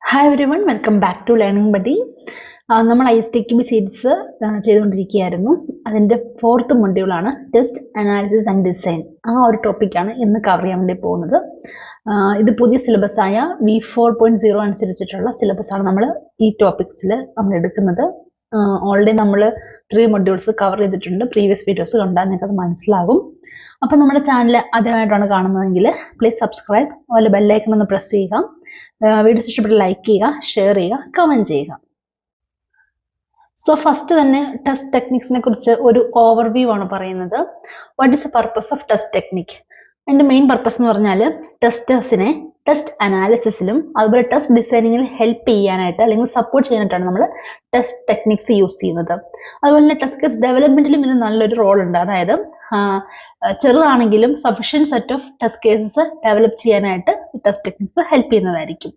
Hi everyone, welcome back to Learning Buddy. നമ്മൾ ISTQB series ചെയ്തുകൊണ്ടിരിക്കുകയായിരുന്നു. അതിൻ്റെ 4th മൊഡ്യൂളാണ് ടെസ്റ്റ് അനാലിസിസ് ആൻഡ് ഡിസൈൻ. ആ ഒരു ടോപ്പിക്കാണ് ഇന്ന് കവർ ചെയ്യാൻ വേണ്ടി പോകുന്നത്. ഇത് പുതിയ സിലബസായ V4.0 അനുസരിച്ചിട്ടുള്ള സിലബസാണ് നമ്മൾ ഈ ടോപ്പിക്സിൽ നമ്മൾ എടുക്കുന്നത്. ഓൾറെഡി നമ്മൾ 3 മൊഡ്യൂൾസ് കവർ ചെയ്തിട്ടുണ്ട്. പ്രീവിയസ് വീഡിയോസ് കണ്ടാൽ നിങ്ങൾക്ക് അത് മനസ്സിലാകും. അപ്പം നമ്മുടെ ചാനൽ ആദ്യമായിട്ടാണ് കാണുന്നതെങ്കിൽ പ്ലീസ് സബ്സ്ക്രൈബ്, അതുപോലെ ബെല്ലൈക്കൺ ഒന്ന് പ്രസ് ചെയ്യുക. വീഡിയോസ് ഇഷ്ടപ്പെട്ട് ലൈക്ക് ചെയ്യുക, ഷെയർ ചെയ്യുക, കമൻറ്റ് ചെയ്യുക. സോ ഫസ്റ്റ് തന്നെ ടെസ്റ്റ് ടെക്നിക്സിനെ കുറിച്ച് ഒരു ഓവർവ്യൂ ആണ് പറയുന്നത്. What is the purpose of test technique? അതിൻ്റെ മെയിൻ പർപ്പസ് എന്ന് പറഞ്ഞാൽ ടെസ്റ്റേഴ്സിനെ ടെസ്റ്റ് അനാലിസിസിലും അതുപോലെ ടെസ്റ്റ് ഡിസൈനിങ്ങിൽ ഹെൽപ്പ് ചെയ്യാനായിട്ട് അല്ലെങ്കിൽ സപ്പോർട്ട് ചെയ്യാനായിട്ടാണ് നമ്മൾ ടെസ്റ്റ് ടെക്നിക്സ് യൂസ് ചെയ്യുന്നത്. അതുപോലെ തന്നെ ടെസ്റ്റ് കേസ് ഡെവലപ്മെന്റിലും ഇതിന് നല്ലൊരു റോൾ ഉണ്ട്. അതായത് ചെറുതാണെങ്കിലും sufficient set of test cases develop ചെയ്യാനായിട്ട് ടെസ്റ്റ് ടെക്നിക്സ് ഹെൽപ്പ് ചെയ്യുന്നതായിരിക്കും.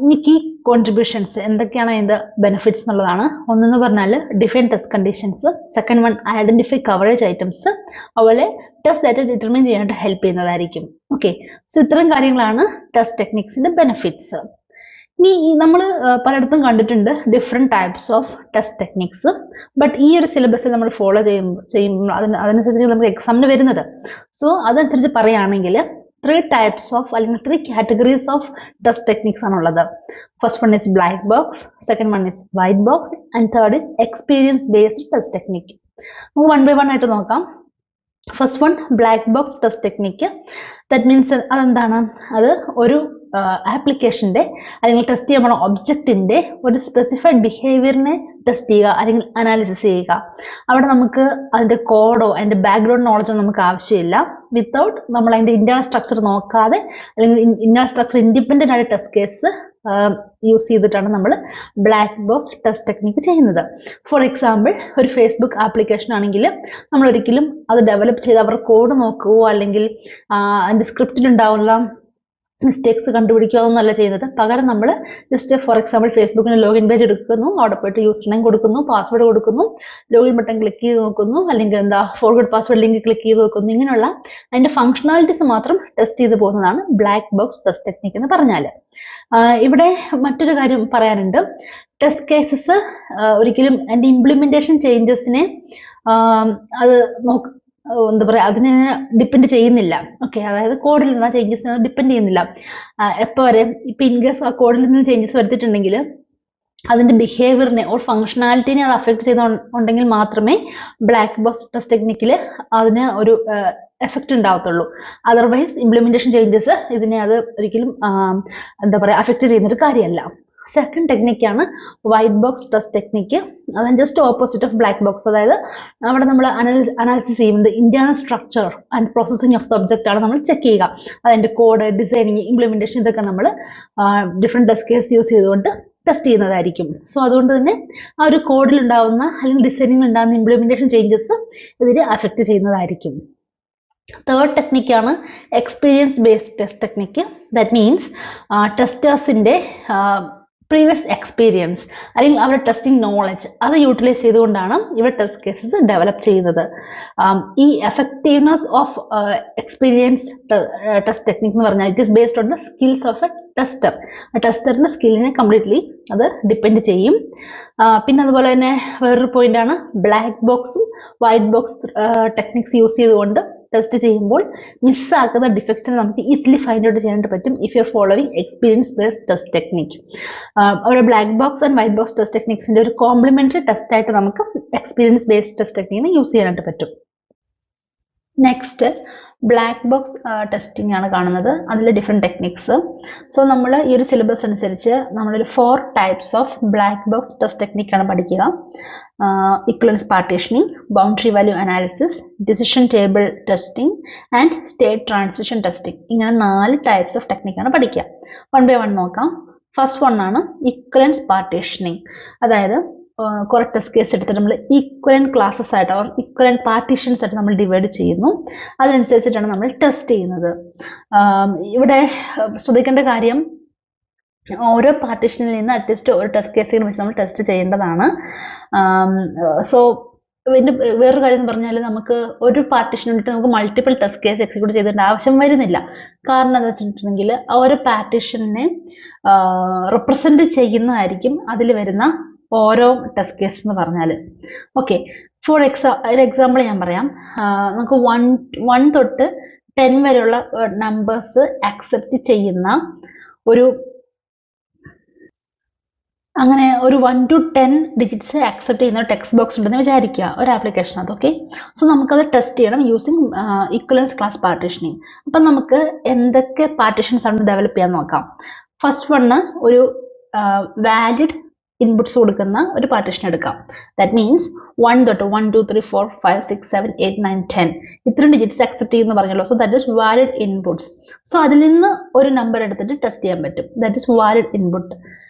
ഇനി കീ കോൺട്രിബ്യൂഷൻസ് എന്തൊക്കെയാണ് അതിൻ്റെ ബെനിഫിറ്റ്സ് എന്നുള്ളതാണ്. ഒന്നെന്ന് പറഞ്ഞാൽ define test conditions, second one identify coverage items, അതുപോലെ ടെസ്റ്റ് ഡാറ്റ ഡിറ്റർമിൻ ചെയ്യാനായിട്ട് ഹെൽപ്പ് ചെയ്യുന്നതായിരിക്കും. ഓക്കെ, സോ ഇത്തരം കാര്യങ്ങളാണ് ടെസ്റ്റ് ടെക്നിക്സിന്റെ ബെനിഫിറ്റ്സ്. ഇനി നമ്മൾ പലയിടത്തും കണ്ടിട്ടുണ്ട് different types of test techniques. But ഈ ഒരു സിലബസിൽ നമ്മൾ ഫോളോ ചെയ്യുമ്പോൾ അതനുസരിച്ച് നമുക്ക് എക്സാമിന് വരുന്നത്. സോ അതനുസരിച്ച് പറയുകയാണെങ്കിൽ 3 types of അല്ലെങ്കിൽ 3 categories of test techniques ആണുള്ളത്. First one is black box, second one is white box, and third is experience based test technique. നമുക്ക് one by one ആയിട്ട് നോക്കാം. First one black box test technique. That means അതെന്താണ്? അത് ഒരു ആപ്ലിക്കേഷൻ്റെ അല്ലെങ്കിൽ test ചെയ്യാൻ പോണ ഒബ്ജക്റ്റിൻ്റെ ഒരു സ്പെസിഫൈഡ് ബിഹേവിയറിനെ ടെസ്റ്റ് ചെയ്യുക അല്ലെങ്കിൽ അനാലിസിസ് ചെയ്യുക. അവിടെ നമുക്ക് അതിൻ്റെ കോഡോ അതിൻ്റെ ബാക്ക്ഗ്രൗണ്ട് നോളജോ നമുക്ക് ആവശ്യമില്ല. വിത്തൗട്ട് നമ്മൾ അതിൻ്റെ ഇന്റേണൽ സ്ട്രക്ചർ നോക്കാതെ അല്ലെങ്കിൽ ഇന്റേണൽ സ്ട്രക്ചർ ഇൻഡിപെൻഡൻ്റ് ആയിട്ട് ടെസ്റ്റ് കേസ് യൂസ് ചെയ്തിട്ടാണ് നമ്മൾ ബ്ലാക്ക് ബോക്സ് ടെസ്റ്റ് ടെക്നിക്ക് ചെയ്യുന്നത്. ഫോർ എക്സാമ്പിൾ, ഒരു ഫേസ്ബുക്ക് ആപ്ലിക്കേഷൻ ആണെങ്കിൽ നമ്മൾ ഒരിക്കലും അത് ഡെവലപ്പ് ചെയ്ത് അവർ കോഡ് നോക്കുകയോ അല്ലെങ്കിൽ അതിൻ്റെ സ്ക്രിപ്റ്റിൽ ഉണ്ടാവുന്ന മിസ്റ്റേക്സ് കണ്ടുപിടിക്കുക എന്നല്ല ചെയ്യുന്നത്. പകരം നമ്മൾ ജസ്റ്റ് ഫോർ എക്സാമ്പിൾ ഫേസ്ബുക്കിന് ലോഗിൻ പേജ് എടുക്കുന്നു, അവിടെ പോയിട്ട് യൂസർ നെയിം കൊടുക്കുന്നു, പാസ്വേഡ് കൊടുക്കുന്നു, ലോഗിൻ ബട്ടൺ ക്ലിക്ക് ചെയ്ത് നോക്കുന്നു, അല്ലെങ്കിൽ ഫോർഗോട്ട് പാസ്വേഡ് ലിങ്ക് ക്ലിക്ക് ചെയ്ത് നോക്കുന്നു. ഇങ്ങനെയുള്ള അതിൻ്റെ ഫങ്ഷണാലിറ്റീസ് മാത്രം ടെസ്റ്റ് ചെയ്ത് പോകുന്നതാണ് ബ്ലാക്ക് ബോക്സ് ടെസ്റ്റ് ടെക്നിക് എന്ന് പറഞ്ഞാൽ. ഇവിടെ മറ്റൊരു കാര്യം പറയാനുണ്ട്. ടെസ്റ്റ് കേസസ് ഒരിക്കലും അതിൻ്റെ ഇംപ്ലിമെന്റേഷൻ ചേഞ്ചസിനെ അത് എന്താ പറയുക, അതിനെ ഡിപ്പെൻഡ് ചെയ്യുന്നില്ല. ഓക്കെ, അതായത് കോഡിലുള്ള ചേഞ്ചസിനെ ഡിപ്പെൻഡ് ചെയ്യുന്നില്ല. എപ്പോൾ വരെ ഇപ്പം ഇൻകേസ് ആ കോഡിൽ നിന്ന് ചേഞ്ചസ് വരുത്തിയിട്ടുണ്ടെങ്കിൽ അതിൻ്റെ ബിഹേവിയറിനെ ഓർ ഫങ്ഷണാലിറ്റിനെ അത് അഫക്റ്റ് ചെയ്തുണ്ടെങ്കിൽ മാത്രമേ ബ്ലാക്ക് ബോക്സ് ടെസ്റ്റ് ടെക്നിക്കിൽ അതിന് ഒരു എഫക്റ്റ് ഉണ്ടാവത്തുള്ളൂ. അതർവൈസ് ഇംപ്ലിമെന്റേഷൻ ചേഞ്ചസ് ഇതിനെ അത് ഒരിക്കലും എന്താ പറയുക അഫക്റ്റ് ചെയ്യുന്നൊരു കാര്യമല്ല. സെക്കൻഡ് ടെക്നിക്കാണ് വൈറ്റ് ബോക്സ് ടെസ്റ്റ് ടെക്നിക്ക്. അതാണ് just opposite of black box. അതായത് അവിടെ നമ്മൾ അനാലിസിസ് ചെയ്യുന്നത് internal structure and processing of the object ആണ് നമ്മൾ ചെക്ക് ചെയ്യുക. അതിൻ്റെ കോഡ്, ഡിസൈനിങ്, ഇംപ്ലിമെന്റേഷൻ ഇതൊക്കെ നമ്മൾ ഡിഫറെൻറ്റ് ടെസ്റ്റ് കേസ് യൂസ് ചെയ്തുകൊണ്ട് ടെസ്റ്റ് ചെയ്യുന്നതായിരിക്കും. സോ അതുകൊണ്ട് തന്നെ ആ ഒരു കോഡിൽ ഉണ്ടാവുന്ന അല്ലെങ്കിൽ ഡിസൈനിങ്ങിൽ ഉണ്ടാകുന്ന ഇംപ്ലിമെന്റേഷൻ ചേഞ്ചസ് ഇതിൽ അഫക്റ്റ് ചെയ്യുന്നതായിരിക്കും. തേർഡ് ടെക്നിക്കാണ് experience based test technique. That means ടെസ്റ്റേഴ്സിൻ്റെ പ്രീവിയസ് എക്സ്പീരിയൻസ് അല്ലെങ്കിൽ അവരുടെ ടെസ്റ്റിംഗ് നോളജ് അത് യൂട്ടിലൈസ് ചെയ്തുകൊണ്ടാണ് ഇവർ ടെസ്റ്റ് കേസസ് ഡെവലപ്പ് ചെയ്യുന്നത്. ഈ effectiveness of experience test technique എന്ന് പറഞ്ഞാൽ it is based on the skills of A tester. ആ ടെസ്റ്ററിൻ്റെ സ്കില്ലിനെ കംപ്ലീറ്റ്ലി അത് ഡിപ്പെൻഡ് ചെയ്യും. പിന്നെ അതുപോലെ തന്നെ വേറൊരു പോയിന്റാണ് ബ്ലാക്ക് ബോക്സും വൈറ്റ് ബോക്സ് ടെക്നിക്സ് യൂസ് ചെയ്തുകൊണ്ട് ടെസ്റ്റ് ചെയ്യുമ്പോൾ മിസ്സാക്കുന്ന ഡിഫക്ട്സിനെ നമുക്ക് ഈസിലി ഫൈൻഡ് ഔട്ട് ചെയ്യാനായിട്ട് പറ്റും if you are following experience based test technique. ഒരു black box and white box test ടെക്നിക്സിൻ്റെ ഒരു കോംപ്ലിമെന്ററി ടെസ്റ്റ് ആയിട്ട് നമുക്ക് എക്സ്പീരിയൻസ് ബേസ്ഡ് ടെസ്റ്റ് ടെക്നിക്കിനെ യൂസ് ചെയ്യാനായിട്ട് പറ്റും. നെക്സ്റ്റ് ബ്ലാക്ക് ബോക്സ് ടെസ്റ്റിംഗ് ആണ് കാണുന്നത്. അതിൽ ഡിഫറെൻറ്റ് ടെക്നിക്സ്. സോ നമ്മൾ ഈ ഒരു സിലബസ് അനുസരിച്ച് നമ്മളൊരു 4 types of black box test ടെക്നിക്കാണ് പഠിക്കുക. Equivalence partitioning, boundary value analysis, decision table testing and state transition testing. ഇങ്ങനെ 4 ടൈപ്സ് ഓഫ് ടെക്നിക്കാണ് പഠിക്കുക. വൺ ബൈ വൺ നോക്കാം. ഫസ്റ്റ് വൺ ആണ് ഇക്വലൻസ് പാർട്ടീഷനിങ്. അതായത് കുറെ ടെസ്റ്റ് കേസ് എടുത്തിട്ട് നമ്മൾ ഈക്വലന്റ് ക്ലാസ്സസ് ആയിട്ട് ഓർ ഈക്വലന്റ് പാർട്ടീഷൻസ് ആയിട്ട് നമ്മൾ ഡിവൈഡ് ചെയ്യുന്നു. അതിനനുസരിച്ചിട്ടാണ് നമ്മൾ ടെസ്റ്റ് ചെയ്യുന്നത്. ഇവിടെ ശ്രദ്ധിക്കേണ്ട കാര്യം, ഓരോ പാർട്ടീഷനിൽ നിന്ന് അറ്റ്ലീസ്റ്റ് ഒരു ടെസ്റ്റ് കേസിനെ വെച്ച് നമ്മൾ ടെസ്റ്റ് ചെയ്യേണ്ടതാണ്. സോ പിന്നെ വേറൊരു കാര്യം എന്ന് പറഞ്ഞാൽ നമുക്ക് ഒരു പാർട്ടീഷൻ വേണ്ടിയിട്ട് നമുക്ക് മൾട്ടിപ്പിൾ ടെസ്റ്റ് കേസ് എക്സിക്യൂട്ട് ചെയ്തിട്ട് ആവശ്യം വരുന്നില്ല. കാരണം എന്താ വെച്ചിട്ടുണ്ടെങ്കിൽ ആ ഒരു പാർട്ടീഷനെ റെപ്രസെന്റ് ചെയ്യുന്നതായിരിക്കും അതിൽ വരുന്ന ഓരോ ടെസ്റ്റ് കേസ് എന്ന് പറഞ്ഞാൽ. ഓക്കെ, ഫോർ എക്സാമ്പിൾ ഞാൻ പറയാം. നമുക്ക് 1 തൊട്ട് 10 വരെയുള്ള നമ്പേഴ്സ് അക്സെപ്റ്റ് ചെയ്യുന്ന ഒരു അങ്ങനെ ഒരു 1 to 10 ഡിജിറ്റ്സ് അക്സെപ്റ്റ് ചെയ്യുന്ന ടെക്സ്റ്റ് ബോക്സ് ഉണ്ടെന്ന് വിചാരിക്കുക ഒരു ആപ്ലിക്കേഷനകത്ത്. ഓക്കെ, സോ നമുക്കത് ടെസ്റ്റ് ചെയ്യണം യൂസിങ് ഇക്വലൻസ് ക്ലാസ് പാർട്ടീഷനിങ്. അപ്പം നമുക്ക് എന്തൊക്കെ പാർട്ടീഷൻസ് ആണ് ഡെവലപ്പ് ചെയ്യാൻ നോക്കാം. ഫസ്റ്റ് വണ്ണ് ഒരു വാലിഡ് ഇൻപുട്സ് കൊടുക്കുന്ന ഒരു പാർട്ടീഷൻ എടുക്കാം. ദാറ്റ് മീൻസ് 1 തൊട്ട് 1 2 3 4 5 6 7 8 9 10 ഇത്രയും ഡിജിറ്റ്സ് അക്സെപ്റ്റ് ചെയ്യുന്നു പറഞ്ഞല്ലോ. So that is valid inputs. So അതിൽ നിന്ന് ഒരു നമ്പർ എടുത്തിട്ട് ടെസ്റ്റ് ചെയ്യാൻ പറ്റും. That is valid input.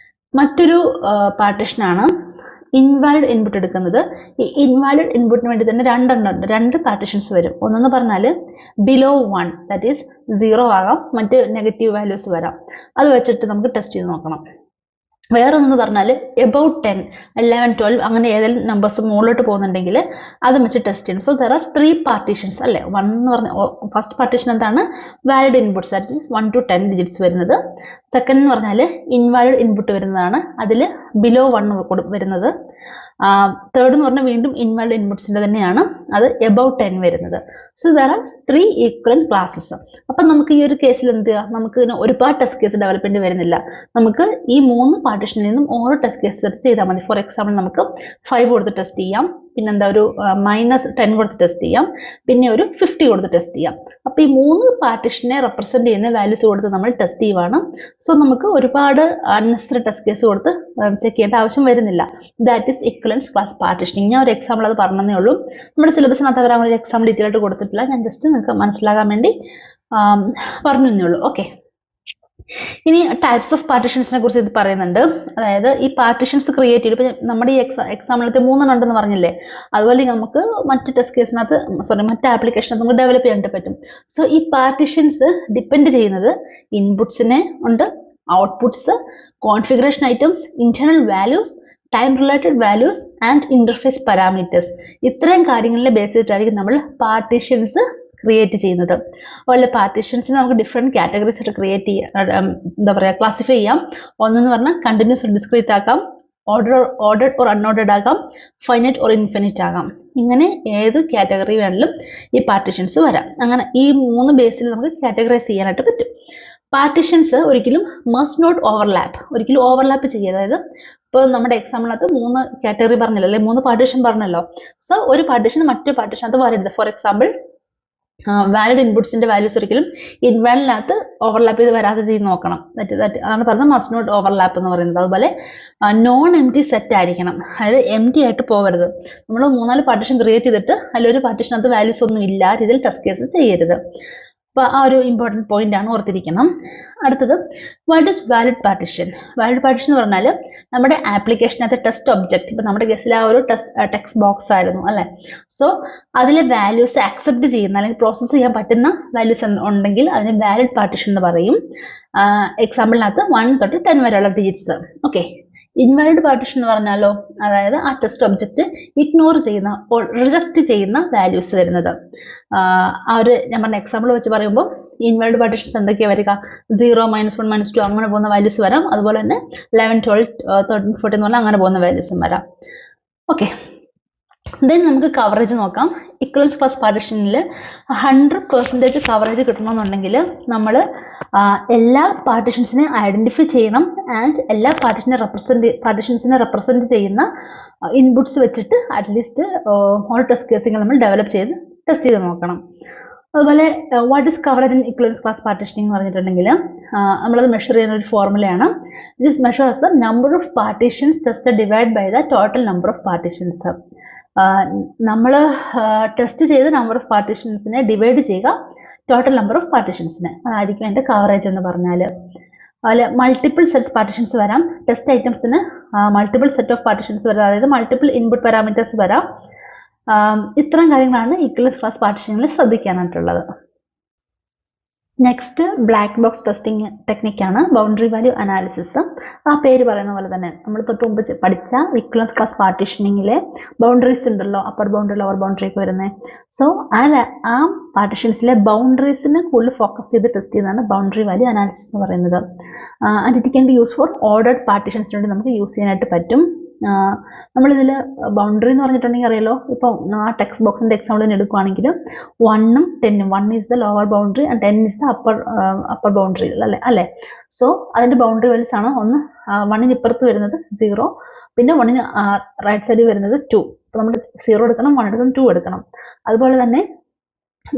മറ്റൊരു പാർട്ടീഷനാണ് ഇൻവാലിഡ് ഇൻപുട്ട് എടുക്കുന്നത്. ഈ ഇൻവാലിഡ് ഇൻപുട്ടിന് വേണ്ടി തന്നെ രണ്ട് പാർട്ടീഷൻസ് വരും. ഒന്നെന്ന് പറഞ്ഞാൽ ബിലോ 1 ദാറ്റ് ഈസ് 0 ആകാം, മറ്റ് നെഗറ്റീവ് വാല്യൂസ് വരാം. അത് വെച്ചിട്ട് നമുക്ക് ടെസ്റ്റ് ചെയ്ത് നോക്കണം. വേറൊന്നെന്ന് പറഞ്ഞാൽ എബൌട്ട് 10 11 12 അങ്ങനെ ഏതെങ്കിലും നമ്പേഴ്സ് മുകളിലോട്ട് പോകുന്നുണ്ടെങ്കിൽ അത് വെച്ച് ടെസ്റ്റ് ചെയ്യണം. സോ ദർ ആർ 3 പാർട്ടീഷൻസ് അല്ലേ. 1 എന്ന് പറഞ്ഞ ഫസ്റ്റ് പാർട്ടീഷൻ എന്താണ്, valid inputs that is 1 to 10 digits വരുന്നത്. സെക്കൻഡ് എന്ന് പറഞ്ഞാൽ ഇൻവാലിഡ് ഇൻപുട്ട് വരുന്നതാണ്, അതിൽ ബിലോ 1 വരുന്നത്. തേർഡ് എന്ന് പറഞ്ഞാൽ വീണ്ടും ഇൻവാലിഡ് ഇൻപുട്സിന്റെ തന്നെയാണ്, അത് എബൌട്ട് 10 വരുന്നത്. So there are 3 equivalent classes. അപ്പം നമുക്ക് ഈ ഒരു കേസിൽ എന്ത് ചെയ്യാം, നമുക്ക് ഒരുപാട് ടെസ്റ്റ് കേസ് ഡെവലപ്പ് ചെയ്യേണ്ടി വരുന്നില്ല. നമുക്ക് ഈ 3 പാർട്ടീഷനിൽ നിന്നും ഓരോ ടെസ്റ്റ് കേസ് സെർച്ച് ചെയ്താൽ മതി. ഫോർ എക്സാമ്പിൾ നമുക്ക് 5 കൊടുത്ത് ടെസ്റ്റ് ചെയ്യാം, പിന്നെ എന്താ ഒരു -10 കൊടുത്ത് ടെസ്റ്റ് ചെയ്യാം, പിന്നെ ഒരു 50 കൊടുത്ത് ടെസ്റ്റ് ചെയ്യാം. അപ്പോൾ ഈ 3 പാർട്ടീഷനെ റെപ്രസെന്റ് ചെയ്യുന്ന വാല്യൂസ് കൊടുത്ത് നമ്മൾ ടെസ്റ്റ് ചെയ്യുവാണ്. സോ നമുക്ക് ഒരുപാട് അൺനെസറി ടെസ്റ്റ് കേസ് കൊടുത്ത് ചെക്ക് ചെയ്യേണ്ട ആവശ്യം വരുന്നില്ല. That is ഇക്വലൻസ് class partitioning. ഞാൻ ഒരു എക്സാമ്പിൾ അത് പറഞ്ഞതേ ഉള്ളൂ. നമ്മുടെ സിലബസിനകത്ത് അവർ അങ്ങനെ ഒരു എക്സാമ്പിൾ ഡീറ്റെയിൽ ആയിട്ട് കൊടുത്തിട്ടില്ല. ഞാൻ ജസ്റ്റ് നിങ്ങൾക്ക് മനസ്സിലാകാൻ വേണ്ടി പറഞ്ഞു എന്നേ ഉള്ളൂ. ഓക്കെ, ഇനി ടൈപ്സ് ഓഫ് പാർട്ടീഷൻസിനെ കുറിച്ച് ഇത് പറയുന്നുണ്ട്. അതായത് ഈ പാർട്ടീഷൻസ് ക്രിയേറ്റ് ചെയ്ത് ഇപ്പം നമ്മുടെ ഈ എക്സാമ്പിളത്തെ 3 ഉണ്ടെന്ന് പറഞ്ഞില്ലേ, അതുപോലെ നമുക്ക് മറ്റ് ടെസ്റ്റ് കേസിനകത്ത് മറ്റ് ആപ്ലിക്കേഷനകത്ത് നമുക്ക് ഡെവലപ്പ് ചെയ്യാനായിട്ട് പറ്റും. സോ ഈ പാർട്ടീഷൻസ് ഡിപ്പെൻഡ് ചെയ്യുന്നത് ഇൻപുട്സിനെ ഉണ്ട്, outputs, configuration items, internal values, time related values and interface parameters. ഇത്രയും കാര്യങ്ങളിലെ ബേസ് ചെയ്തിട്ടായിരിക്കും നമ്മൾ പാർട്ടീഷൻസ് ക്രിയേറ്റ് ചെയ്യുന്നത്. അതുപോലെ പാർട്ടീഷൻസിനെ നമുക്ക് ഡിഫറെൻറ്റ് കാറ്റഗറീസ് ആയിട്ട് ക്രിയേറ്റ് ചെയ്യാം, എന്താ പറയുക, ക്ലാസിഫൈ ചെയ്യാം. ഒന്നെന്ന് പറഞ്ഞാൽ കണ്ടിന്യൂസ് ഡിസ്ക്രീറ്റ് ആക്കാം, ഓർഡർഡ് ഓർ അൺഓർഡർഡ് ആകാം, ഫൈനൈറ്റ് ഓർ ഇൻഫിനിറ്റ് ആകാം. ഇങ്ങനെ ഏത് കാറ്റഗറി വേണമെങ്കിലും ഈ പാർട്ടീഷൻസ് വരാം. അങ്ങനെ ഈ 3 ബേസിൽ നമുക്ക് കാറ്റഗറൈസ് ചെയ്യാനായിട്ട് പറ്റും. പാർട്ടീഷൻസ് ഒരിക്കലും മസ്റ്റ് നോട്ട് ഓവർലാപ്പ്, ഒരിക്കലും ഓവർലാപ്പ് ചെയ്യുക. അതായത് ഇപ്പോൾ നമ്മുടെ എക്സാമ്പിളിനകത്ത് 3 കാറ്റഗറി പറഞ്ഞല്ലോ, അല്ലെ 3 പാർട്ടീഷൻ പറഞ്ഞല്ലോ. സോ ഒരു പാർട്ടീഷൻ മറ്റൊരു പാർട്ടീഷനകത്ത് വരരുത്. ഫോർ എക്സാമ്പിൾ വാലിഡ് ഇൻപുട്സിന്റെ വാല്യൂസ് ഒരിക്കലും ഇൻവാലിഡിനകത്ത് ഓവർലാപ്പ് ചെയ്ത് വരാതെ ചെയ്ത് നോക്കണം. അതാണ് പറഞ്ഞത് മസ്റ്റ് നോട്ട് ഓവർലാപ്പ് എന്ന് പറയുന്നത്. അതുപോലെ നോൺ എം ടി സെറ്റ് ആയിരിക്കണം, അതായത് എം ടി ആയിട്ട് പോകരുത്. നമ്മൾ 3-4 പാർട്ടീഷൻ ക്രിയേറ്റ് ചെയ്തിട്ട് അതിലൊരു പാർട്ടീഷനകത്ത് വാല്യൂസ് ഒന്നും ഇല്ല രീതിയിൽ ടെസ്റ്റ് കേസ് ചെയ്യരുത്. അപ്പോൾ ആ ഒരു ഇമ്പോർട്ടൻറ്റ് പോയിന്റ് ആണ് ഓർത്തിരിക്കണം. അടുത്തത് what is valid partition. Valid partition എന്ന് പറഞ്ഞാൽ നമ്മുടെ ആപ്ലിക്കേഷനകത്ത് ടെസ്റ്റ് ഒബ്ജക്റ്റ്, ഇപ്പം നമ്മുടെ കേസിൽ ആ ഒരു ടെക്സ്റ്റ് ബോക്സ് ആയിരുന്നു അല്ലേ. സോ അതിലെ വാല്യൂസ് അക്സെപ്റ്റ് ചെയ്യുന്ന അല്ലെങ്കിൽ പ്രോസസ്സ് ചെയ്യാൻ പറ്റുന്ന വാല്യൂസ് ഉണ്ടെങ്കിൽ അതിന് വാലിഡ് പാർട്ടീഷൻ എന്ന് പറയും. എക്സാമ്പിളിനകത്ത് 1 തൊട്ട് 10 വരെയുള്ള ഡിജിറ്റ്സ്. ഓക്കെ, ഇൻവാലിഡ് പാർട്ടീഷൻ എന്ന് പറഞ്ഞാലോ, അതായത് ആ ടെസ്റ്റ് ഒബ്ജക്റ്റ് ഇഗ്നോർ ചെയ്യുന്ന, റിജക്റ്റ് ചെയ്യുന്ന വാല്യൂസ് വരുന്നത്. ഞാൻ പറഞ്ഞ എക്സാമ്പിൾ വെച്ച് പറയുമ്പോൾ ഇൻവാലിഡ് പാർട്ടീഷൻസ് എന്തൊക്കെയാണ് വരിക, 0 -1 -2 അങ്ങനെ പോകുന്ന വാല്യൂസ് വരാം. അതുപോലെ തന്നെ 11 12 13 14 എന്ന് പറഞ്ഞാൽ അങ്ങനെ പോകുന്ന വാല്യൂസും വരാം. ഓക്കെ, ദെൻ നമുക്ക് കവറേജ് നോക്കാം. ഇക്വലൻസ് ക്ലാസ് പാർട്ടീഷനിൽ 100% കവറേജ് കിട്ടണമെന്നുണ്ടെങ്കിൽ നമ്മൾ എല്ലാ പാർട്ടീഷൻസിനെ ഐഡന്റിഫൈ ചെയ്യണം ആൻഡ് എല്ലാ പാർട്ടീഷൻസിനെ റെപ്രസെന്റ് ചെയ്യുന്ന ഇൻപുട്സ് വെച്ചിട്ട് അറ്റ്ലീസ്റ്റ് ഓൾ ടെസ്റ്റ് കേസുകൾ നമ്മൾ ഡെവലപ്പ് ചെയ്ത് ടെസ്റ്റ് ചെയ്ത് നോക്കണം. അതുപോലെ what is coverage in equivalence class partitioning എന്ന് പറഞ്ഞിട്ടുണ്ടെങ്കിൽ നമ്മളത് മെഷർ ചെയ്യുന്ന ഒരു ഫോർമുലയാണ്. This measures the number of partitions tested divide by the total number of partitions. നമ്മൾ ടെസ്റ്റ് ചെയ്ത നമ്പർ ഓഫ് പാർട്ടീഷൻസിനെ ഡിവൈഡ് ചെയ്യുക ടോട്ടൽ നമ്പർ ഓഫ് പാർട്ടീഷൻസിനെ, അതായിരിക്കും അതിൻ്റെ കവറേജ് എന്ന് പറഞ്ഞാൽ. അതിൽ മൾട്ടിപ്പിൾ സെറ്റ്സ് പാർട്ടീഷൻസ് വരാം, ടെസ്റ്റ് ഐറ്റംസിന് മൾട്ടിപ്പിൾ സെറ്റ് ഓഫ് പാർട്ടീഷൻസ് വരാം, അതായത് മൾട്ടിപ്പിൾ ഇൻപുട്ട് പാരാമീറ്റേഴ്സ് വരാം. ഇത്തരം കാര്യങ്ങളാണ് ഇക്വലൻസ് ക്ലാസ് പാർട്ടീഷനിൽ ശ്രദ്ധിക്കാനായിട്ടുള്ളത്. നെക്സ്റ്റ് ബ്ലാക്ക് ബോക്സ് ടെസ്റ്റിംഗ് ടെക്നിക്കാണ് ബൗണ്ടറി വാല്യൂ അനാലിസിസ്. ആ പേര് പറയുന്ന പോലെ തന്നെ നമ്മൾ തൊട്ട് മുമ്പ് പഠിച്ച വിക്ലൻസ് ക്ലാസ് പാർട്ടീഷനിങ്ങിലെ ബൗണ്ടറീസ് ഉണ്ടല്ലോ, അപ്പർ ബൗണ്ടറി ലോവർ ബൗണ്ടറി ഒക്കെ വരുന്നത്. സോ ആ പാർട്ടീഷൻസിലെ ബൗണ്ടറീസിനെ കൂടുതൽ ഫോക്കസ് ചെയ്ത് ടെസ്റ്റ് ചെയ്യുന്നതാണ് ബൗണ്ടറി വാല്യൂ അനാലിസിസ് എന്ന് പറയുന്നത്. And it can be use for ordered പാർട്ടീഷൻസിന് വേണ്ടി നമുക്ക് യൂസ് ചെയ്യാനായിട്ട് പറ്റും. നമ്മളിതിൽ ബൗണ്ടറി എന്ന് പറഞ്ഞിട്ടുണ്ടെങ്കിൽ അറിയാലോ, ഇപ്പോൾ ആ ടെക്സ്റ്റ് ബോക്സിന്റെ എക്സാമ്പിൾ തന്നെ എടുക്കുകയാണെങ്കിൽ 1ഉം 10ഉം 1 is the lower boundary and 10 is the upper boundary അല്ലേ. സോ അതിന്റെ ബൗണ്ടറി വാല്യൂസ് ആണ് ഒന്ന് 1ന് ഇപ്പുറത്ത് വരുന്നത് 0, പിന്നെ 1ന് റൈറ്റ് സൈഡിൽ വരുന്നത് 2. അപ്പോൾ നമ്മൾ 0 എടുക്കണം, 1 എടുക്കണം, 2 എടുക്കണം. അതുപോലെ തന്നെ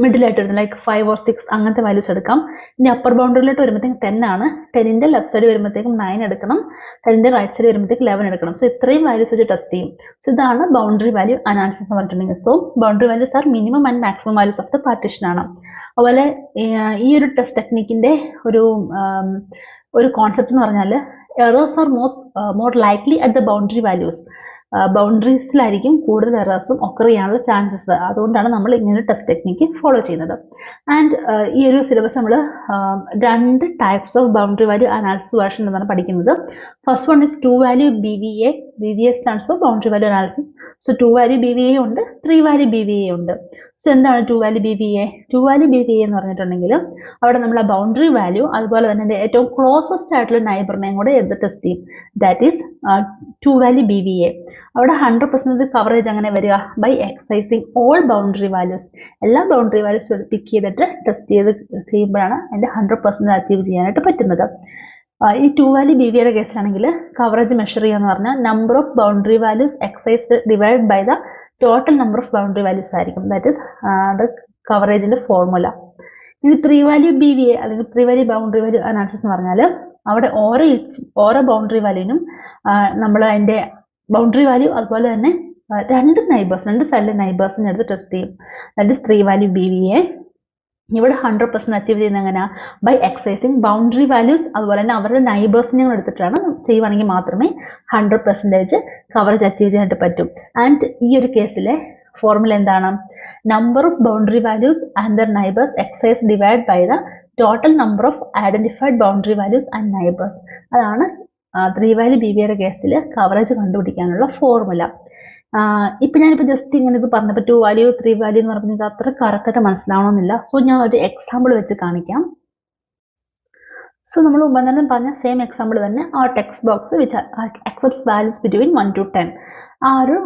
മിഡിലായിട്ട് വരുന്നത് ലൈക്ക് 5 or 6 അങ്ങനത്തെ വാല്യൂസ് എടുക്കാം. ഇനി അപ്പർ ബൗണ്ടറിയിലോട്ട് വരുമ്പോഴത്തേക്കും 10 ആണ്. 10ന്റെ ലെഫ്റ്റ് സൈഡ് വരുമ്പോഴത്തേക്കും 9 എടുക്കണം, 10ന്റെ റൈറ്റ് സൈഡ് വരുമ്പോഴത്തേക്കും 11 എടുക്കണം. സോ ഇത്രയും വാല്യൂസ് വെച്ച് ടെസ്റ്റ് ചെയ്യും. സോ ഇതാണ് ബൗണ്ടറി വാല്യൂ അനാലിസിസ് എന്ന് പറഞ്ഞിട്ടുണ്ടെങ്കിൽ. So boundary values R minimum and maximum values of the partition ആണ്. അതുപോലെ ഈ ഒരു ടെസ്റ്റ് ടെക്നിക്കിന്റെ ഒരു കോൺസെപ്റ്റ് എന്ന് പറഞ്ഞാൽ errors are more likely at the boundary values. ബൗണ്ടറീസിലായിരിക്കും കൂടുതൽ എറേഴ്സും ഒക്കർ ചെയ്യാനുള്ള ചാൻസസ്. അതുകൊണ്ടാണ് നമ്മൾ ഇങ്ങനെ ടെസ്റ്റ് ടെക്നിക്ക് ഫോളോ ചെയ്യുന്നത്. ആൻഡ് ഈ ഒരു സിലബസ് നമ്മൾ 2 types of boundary value analysis version എന്നാണ് പഠിക്കുന്നത്. First one is 2 value BVA. BVA stands for boundary value analysis. So 2 value BVA ഉണ്ട്, 3 വാല്യൂ BVA ഉണ്ട്. സോ എന്താണ് 2 വാല്യൂ BVA? 2 വാല്യൂ BVA എന്ന് പറഞ്ഞിട്ടുണ്ടെങ്കിൽ അവിടെ നമ്മൾ ബൗണ്ടറി വാല്യൂ അതുപോലെ തന്നെ ഏറ്റവും ക്ലോസസ്റ്റ് ആയിട്ടുള്ള നൈബറിനെയും കൂടെ എടുത്ത് ടെസ്റ്റ് ചെയ്യും. That is 2 value BVA. അവിടെ 100% കവറേജ് അങ്ങനെ വരിക by exercising all boundary values. എല്ലാ ബൗണ്ടറി വാല്യൂസ് പിക്ക് ചെയ്തിട്ട് ടെസ്റ്റ് ചെയ്യുമ്പോഴാണ് അതിന്റെ 100% അച്ചീവ് ചെയ്യാനായിട്ട് പറ്റുന്നത്. ഈ 2 വാല്യൂ BVAയുടെ കേസാണെങ്കിൽ കവറേജ് മെഷർ ചെയ്യാന്ന് പറഞ്ഞാൽ number of boundary values exercised divide by the total number of boundary values ആയിരിക്കും. ദാറ്റ് ഈസ് ദ കവറേജിന്റെ ഫോർമുല. ഇനി 3 വാല്യൂ BVA അല്ലെങ്കിൽ 3 വാല്യൂ ബൗണ്ടറി വാല്യൂ അനാലിസിസ് എന്ന് പറഞ്ഞാൽ അവിടെ ഓരോ ബൗണ്ടറി വാല്യൂനും നമ്മൾ അതിന്റെ ബൗണ്ടറി വാല്യൂ അതുപോലെ തന്നെ രണ്ട് സൈഡിലെ നൈബേഴ്സിനെ എടുത്ത് ടെസ്റ്റ് ചെയ്യും. That is 3 value BVA. ഇവിടെ 100% അച്ചീവ് ചെയ്യുന്നത് എങ്ങനെയാണ്? ബൈ എക്സസൈസിങ് ബൗണ്ടറി വാല്യൂസ് അതുപോലെ തന്നെ അവരുടെ നൈബേഴ്സിനെ എടുത്തിട്ടാണ് ചെയ്യുവാണെങ്കിൽ മാത്രമേ 100% കവറേജ് അച്ചീവ് ചെയ്യാനായിട്ട് പറ്റും. ആൻഡ് ഈ ഒരു കേസിലെ ഫോർമുല എന്താണ്? Number of boundary values and their neighbours exercise divide by the total number of identified boundary values and neighbours. അതാണ് 3 വാല്യൂ BVAയുടെ കേസിൽ കവറേജ് കണ്ടുപിടിക്കാനുള്ള ഫോർമുല. ഇപ്പൊ ഞാനിപ്പോ ജസ്റ്റ് ഇങ്ങനെ ഇത് പറഞ്ഞപ്പോൾ 2 വാല്യൂ 3 വാല്യൂ എന്ന് പറഞ്ഞത് അത്ര കറക്റ്റായിട്ട് മനസ്സിലാവണമെന്നില്ല. സോ ഞാൻ ഒരു എക്സാമ്പിൾ വെച്ച് കാണിക്കാം. സോ നമ്മൾ മുമ്പ് തന്നെ പറഞ്ഞ സെയിം എക്സാമ്പിൾ തന്നെ ആ text box which accepts values between 1 to 10. ആ ഒരു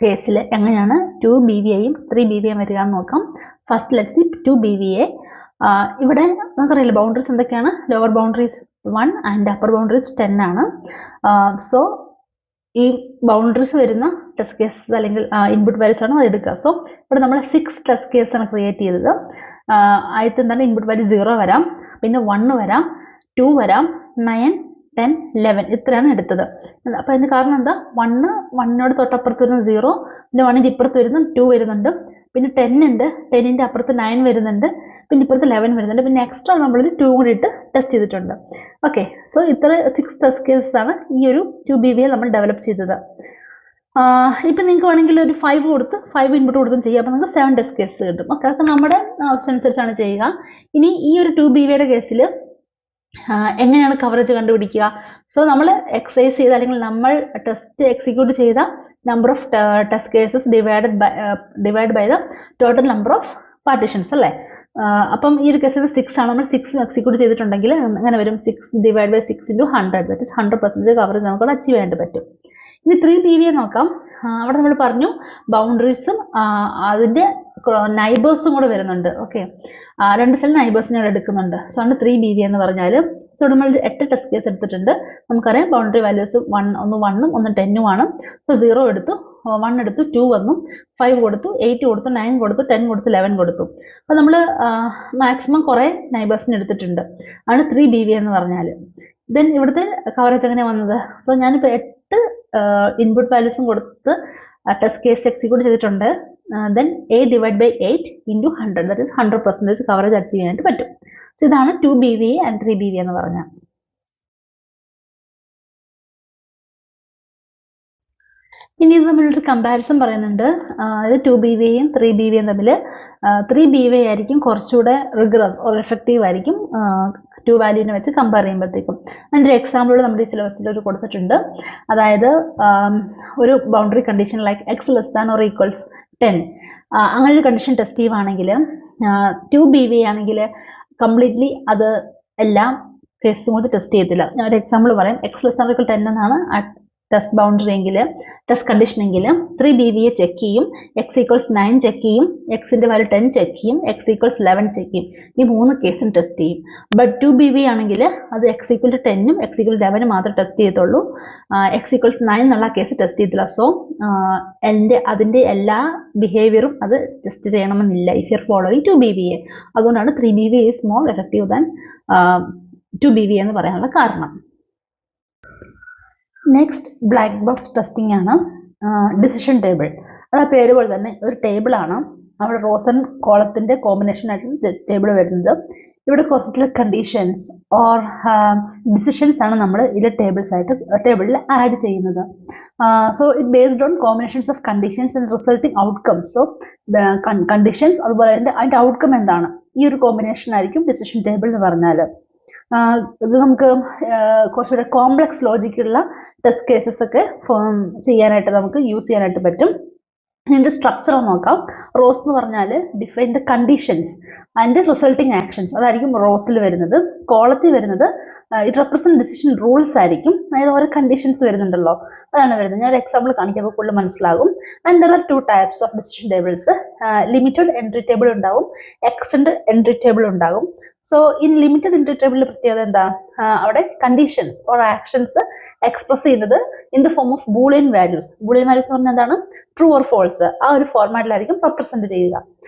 കേസിൽ എങ്ങനെയാണ് 2 BVAയും 3 BVAയും വരിക എന്ന് നോക്കാം. First let's see 2 BVA. ഇവിടെ നമുക്കറിയില്ല ബൗണ്ടറീസ് എന്തൊക്കെയാണ്? Lower boundaries 1 and upper boundaries 10 ആണ്. സോ ഈ ബൗണ്ടറീസ് വരുന്ന ടെസ്റ്റ് കേസസ് അല്ലെങ്കിൽ ഇൻപുട്ട് വാല്യൂസ് ആണ് അത് എടുക്കുക. സോ ഇവിടെ നമ്മൾ 6 ടെസ്റ്റ് കേസ് ആണ് ക്രിയേറ്റ് ചെയ്തത്. ആദ്യത്തെ എന്താണ് ഇൻപുട്ട് വാല്യൂ 0 വരാം, പിന്നെ 1 വരാം, 2 വരാം, 9, 10, 11 ഇത്രയാണ് എടുത്തത്. അപ്പൊ അതിന് കാരണം എന്താ? 1 തൊട്ടപ്പുറത്ത് വരുന്ന 0, പിന്നെ 1ന്റെ ഇപ്പുറത്ത് വരുന്ന 2 വരുന്നുണ്ട്, പിന്നെ 10 ഉണ്ട്, 10ന്റെ അപ്പുറത്ത് 9 വരുന്നുണ്ട്, പിന്നെ ഇപ്പുറത്ത് 11 വരുന്നുണ്ട്, പിന്നെ എക്സ്ട്രാ നമ്മളൊരു 2 കൂടി ഇട്ട് ടെസ്റ്റ് ചെയ്തിട്ടുണ്ട്. ഓക്കെ, സോ ഇത്ര 6 ടെസ്റ്റ് കേസസ് ആണ് ഈ ഒരു 2 BVA നമ്മൾ ഡെവലപ്പ് ചെയ്തത്. ഇപ്പൊ നിങ്ങൾക്ക് വേണമെങ്കിൽ ഒരു 5 ഇൻപുട്ട് കൊടുത്തും ചെയ്യാം. അപ്പൊ നിങ്ങൾക്ക് 7 ടെസ്റ്റ് കേസ് കിട്ടും. ഓക്കെ, അതൊക്കെ നമ്മുടെ ആവശ്യമനുസരിച്ചാണ് ചെയ്യുക. ഇനി ഈ ഒരു 2 BVAയുടെ കേസിൽ എങ്ങനെയാണ് കവറേജ് കണ്ടുപിടിക്കുക? സോ നമ്മൾ എക്സസൈസ് ചെയ്ത അല്ലെങ്കിൽ നമ്മൾ ടെസ്റ്റ് എക്സിക്യൂട്ട് ചെയ്ത number of test cases divide by the total number of partitions അല്ലേ. അപ്പം ഈ ഒരു കേസിൽ 6 ആണ്. നമ്മൾ 6 എക്സിക്യൂട്ട് ചെയ്തിട്ടുണ്ടെങ്കിൽ അങ്ങനെ വരും 6 divide by 6 into 100. That is 100% coverage നമുക്ക് അച്ചീവ് ചെയ്യാനായിട്ട് പറ്റും. ഇനി 3 BVA നോക്കാം. അവിടെ നമ്മൾ പറഞ്ഞു ബൗണ്ടറീസും അതിന്റെ നൈബേഴ്സും കൂടെ വരുന്നുണ്ട്. ഓക്കെ, 2 സെൽ നൈബേഴ്സിനെ എടുക്കുന്നുണ്ട്. സോ ആണ് 3 BVA എന്ന് പറഞ്ഞാൽ. സോ നമ്മൾ 8 ടെസ്റ്റ് കേസ് എടുത്തിട്ടുണ്ട്. നമുക്കറിയാം ബൗണ്ടറി വാല്യൂസ് ഒന്ന് 1ഉം ഒന്ന് 10ഉം ആണ്. സോ 0 എടുത്തു, 1 എടുത്തു, 2 വന്നു, 5 കൊടുത്തു, 8 കൊടുത്തു, 9 കൊടുത്തു, 10 കൊടുത്തു, 11 കൊടുത്തു. അപ്പൊ നമ്മൾ മാക്സിമം കുറെ നൈബേഴ്സിനെ എടുത്തിട്ടുണ്ട്. ആണ് 3 BVA എന്ന് പറഞ്ഞാൽ. ദെൻ ഇവിടുത്തെ കവറേജ് എങ്ങനെയാണ് വന്നത്? സോ ഞാനിപ്പോൾ 8 ഇൻപുട്ട് വാല്യൂസും കൊടുത്ത് ടെസ്റ്റ് കേസ് എക്സിക്യൂട്ട് ചെയ്തിട്ടുണ്ട്. then a divided by 8 into 100, that is 100% coverage achieve ചെയ്യാനായിട്ട് പറ്റും. സോ ഇതാണ് 2 BVA and 3 BVA എന്ന് പറഞ്ഞാൽ. ഇനി ഇത് തമ്മിലൊരു കമ്പാരിസൺ പറയുന്നുണ്ട്. അതായത് 2BVയും 3BVയും തമ്മിൽ 3BV ആയിരിക്കും കുറച്ചുകൂടെ റിഗ്രസ് ഓർ എഫക്റ്റീവ് ആയിരിക്കും 2 വാല്യൂവിനെ വെച്ച് കമ്പയർ ചെയ്യുമ്പോഴത്തേക്കും. അതിൻ്റെ ഒരു എക്സാമ്പിൾ നമ്മുടെ ഈ സിലബസിൽ ഒരു കൊടുത്തിട്ടുണ്ട്. അതായത് ഒരു boundary condition like x less than or equals 10 അങ്ങനെ ഒരു കണ്ടീഷൻ ടെസ്റ്റ് ചെയ്യുവാണെങ്കിൽ 2BV ആണെങ്കിൽ കംപ്ലീറ്റ്ലി അത് എല്ലാം കേസും കൊണ്ട് ടെസ്റ്റ് ചെയ്യത്തില്ല. ഞാൻ ഒരു എക്സാമ്പിൾ പറയാം. x less than or equal 10 എന്നാണ് ടെസ്റ്റ് ബൗണ്ടറി എങ്കിൽ, ടെസ്റ്റ് കണ്ടീഷൻ എങ്കിൽ 3BVയെ ചെക്ക് ചെയ്യും, x ഈക്വൽസ് 9 ചെക്ക് ചെയ്യും, എക്സിന്റെ വാല്യൂ 10 ചെക്ക് ചെയ്യും, x ഈക്വൽസ് 11 ചെക്ക് ചെയ്യും. ഈ 3 കേസും ടെസ്റ്റ് ചെയ്യും. ബട്ട് 2BV ആണെങ്കിൽ അത് x ഈക്വൽ ടു 10ഉം x ഈക്വൽ 11 മാത്രം ടെസ്റ്റ് ചെയ്യത്തുള്ളൂ. x ഈക്വൽസ് 9 എന്നുള്ള കേസ് ടെസ്റ്റ് ചെയ്യത്തില്ല. സോ അതിന്റെ എല്ലാ ബിഹേവിയറും അത് ടെസ്റ്റ് ചെയ്യണമെന്നില്ല ഇഫ് യു ആർ ഫോളോയിങ് 2BVയെ. അതുകൊണ്ടാണ് 3BV is more effective than 2BV എന്ന് പറയാനുള്ള കാരണം. നെക്സ്റ്റ് ബ്ലാക്ക് ബോക്സ് ടെസ്റ്റിംഗ് ആണ് ഡിസിഷൻ ടേബിൾ. അത് ആ പേര് പോലെ തന്നെ ഒരു ടേബിൾ ആണ്. അവിടെ റോസ് ആൻഡ് കോളത്തിന്റെ കോമ്പിനേഷൻ ആയിട്ട് ടേബിൾ വരുന്നത്. ഇവിടെ കുറച്ചിട്ടുള്ള കണ്ടീഷൻസ് ഓർ ഡിസിഷൻസ് ആണ് നമ്മൾ ഇതിലെ ടേബിളിൽ ആഡ് ചെയ്യുന്നത്. So it based on combinations of conditions and resulting outcome. So conditions അതുപോലെ അതിന്റെ ഔട്ട്കം എന്താണ്, ഈ ഒരു കോമ്പിനേഷൻ ആയിരിക്കും ഡിസിഷൻ ടേബിൾ എന്ന് പറഞ്ഞാൽ. ഇത് നമുക്ക് കുറച്ചുകൂടെ കോംപ്ലക്സ് ലോജിക്കുള്ള ടെസ്റ്റ് കേസസ് ഒക്കെ ചെയ്യാനായിട്ട് നമുക്ക് യൂസ് ചെയ്യാനായിട്ട് പറ്റും. ഇതിന്റെ സ്ട്രക്ചർ നോക്കാം. റോസ് എന്ന് പറഞ്ഞാൽ define the conditions and resulting actions, അതായിരിക്കും റോസിൽ വരുന്നത്. കോളത്തിൽ വരുന്നത് ഇറ്റ് റെപ്രസെന്റ് ഡിസിഷൻ റൂൾസ് ആയിരിക്കും. അതായത് ഓരോ കണ്ടീഷൻസ് വരുന്നുണ്ടല്ലോ, അതാണ് വരുന്നത്. ഞാൻ ഒരു എക്സാമ്പിൾ കാണിക്കുമ്പോൾ കൂടുതൽ മനസ്സിലാകും. And there are 2 types of decision tables. Limited entry table ഉണ്ടാവും, എക്സ്റ്റൻഡ് എൻട്രി ടേബിൾ ഉണ്ടാകും. സോ ഇൻ ലിമിറ്റഡ് എൻട്രി ടേബിളിന്റെ പ്രത്യേകത എന്താണ്, അവിടെ കണ്ടീഷൻസ് ഓർ ആക്ഷൻസ് എക്സ്പ്രസ് ചെയ്യുന്നത് in the form of Boolean values. Boolean values എന്ന് പറഞ്ഞാൽ എന്താണ്, ട്രൂ ഓർ ഫോൾസ്, ആ ഒരു ഫോർമാറ്റിലായിരിക്കും റെപ്രസെന്റ് ചെയ്യുക.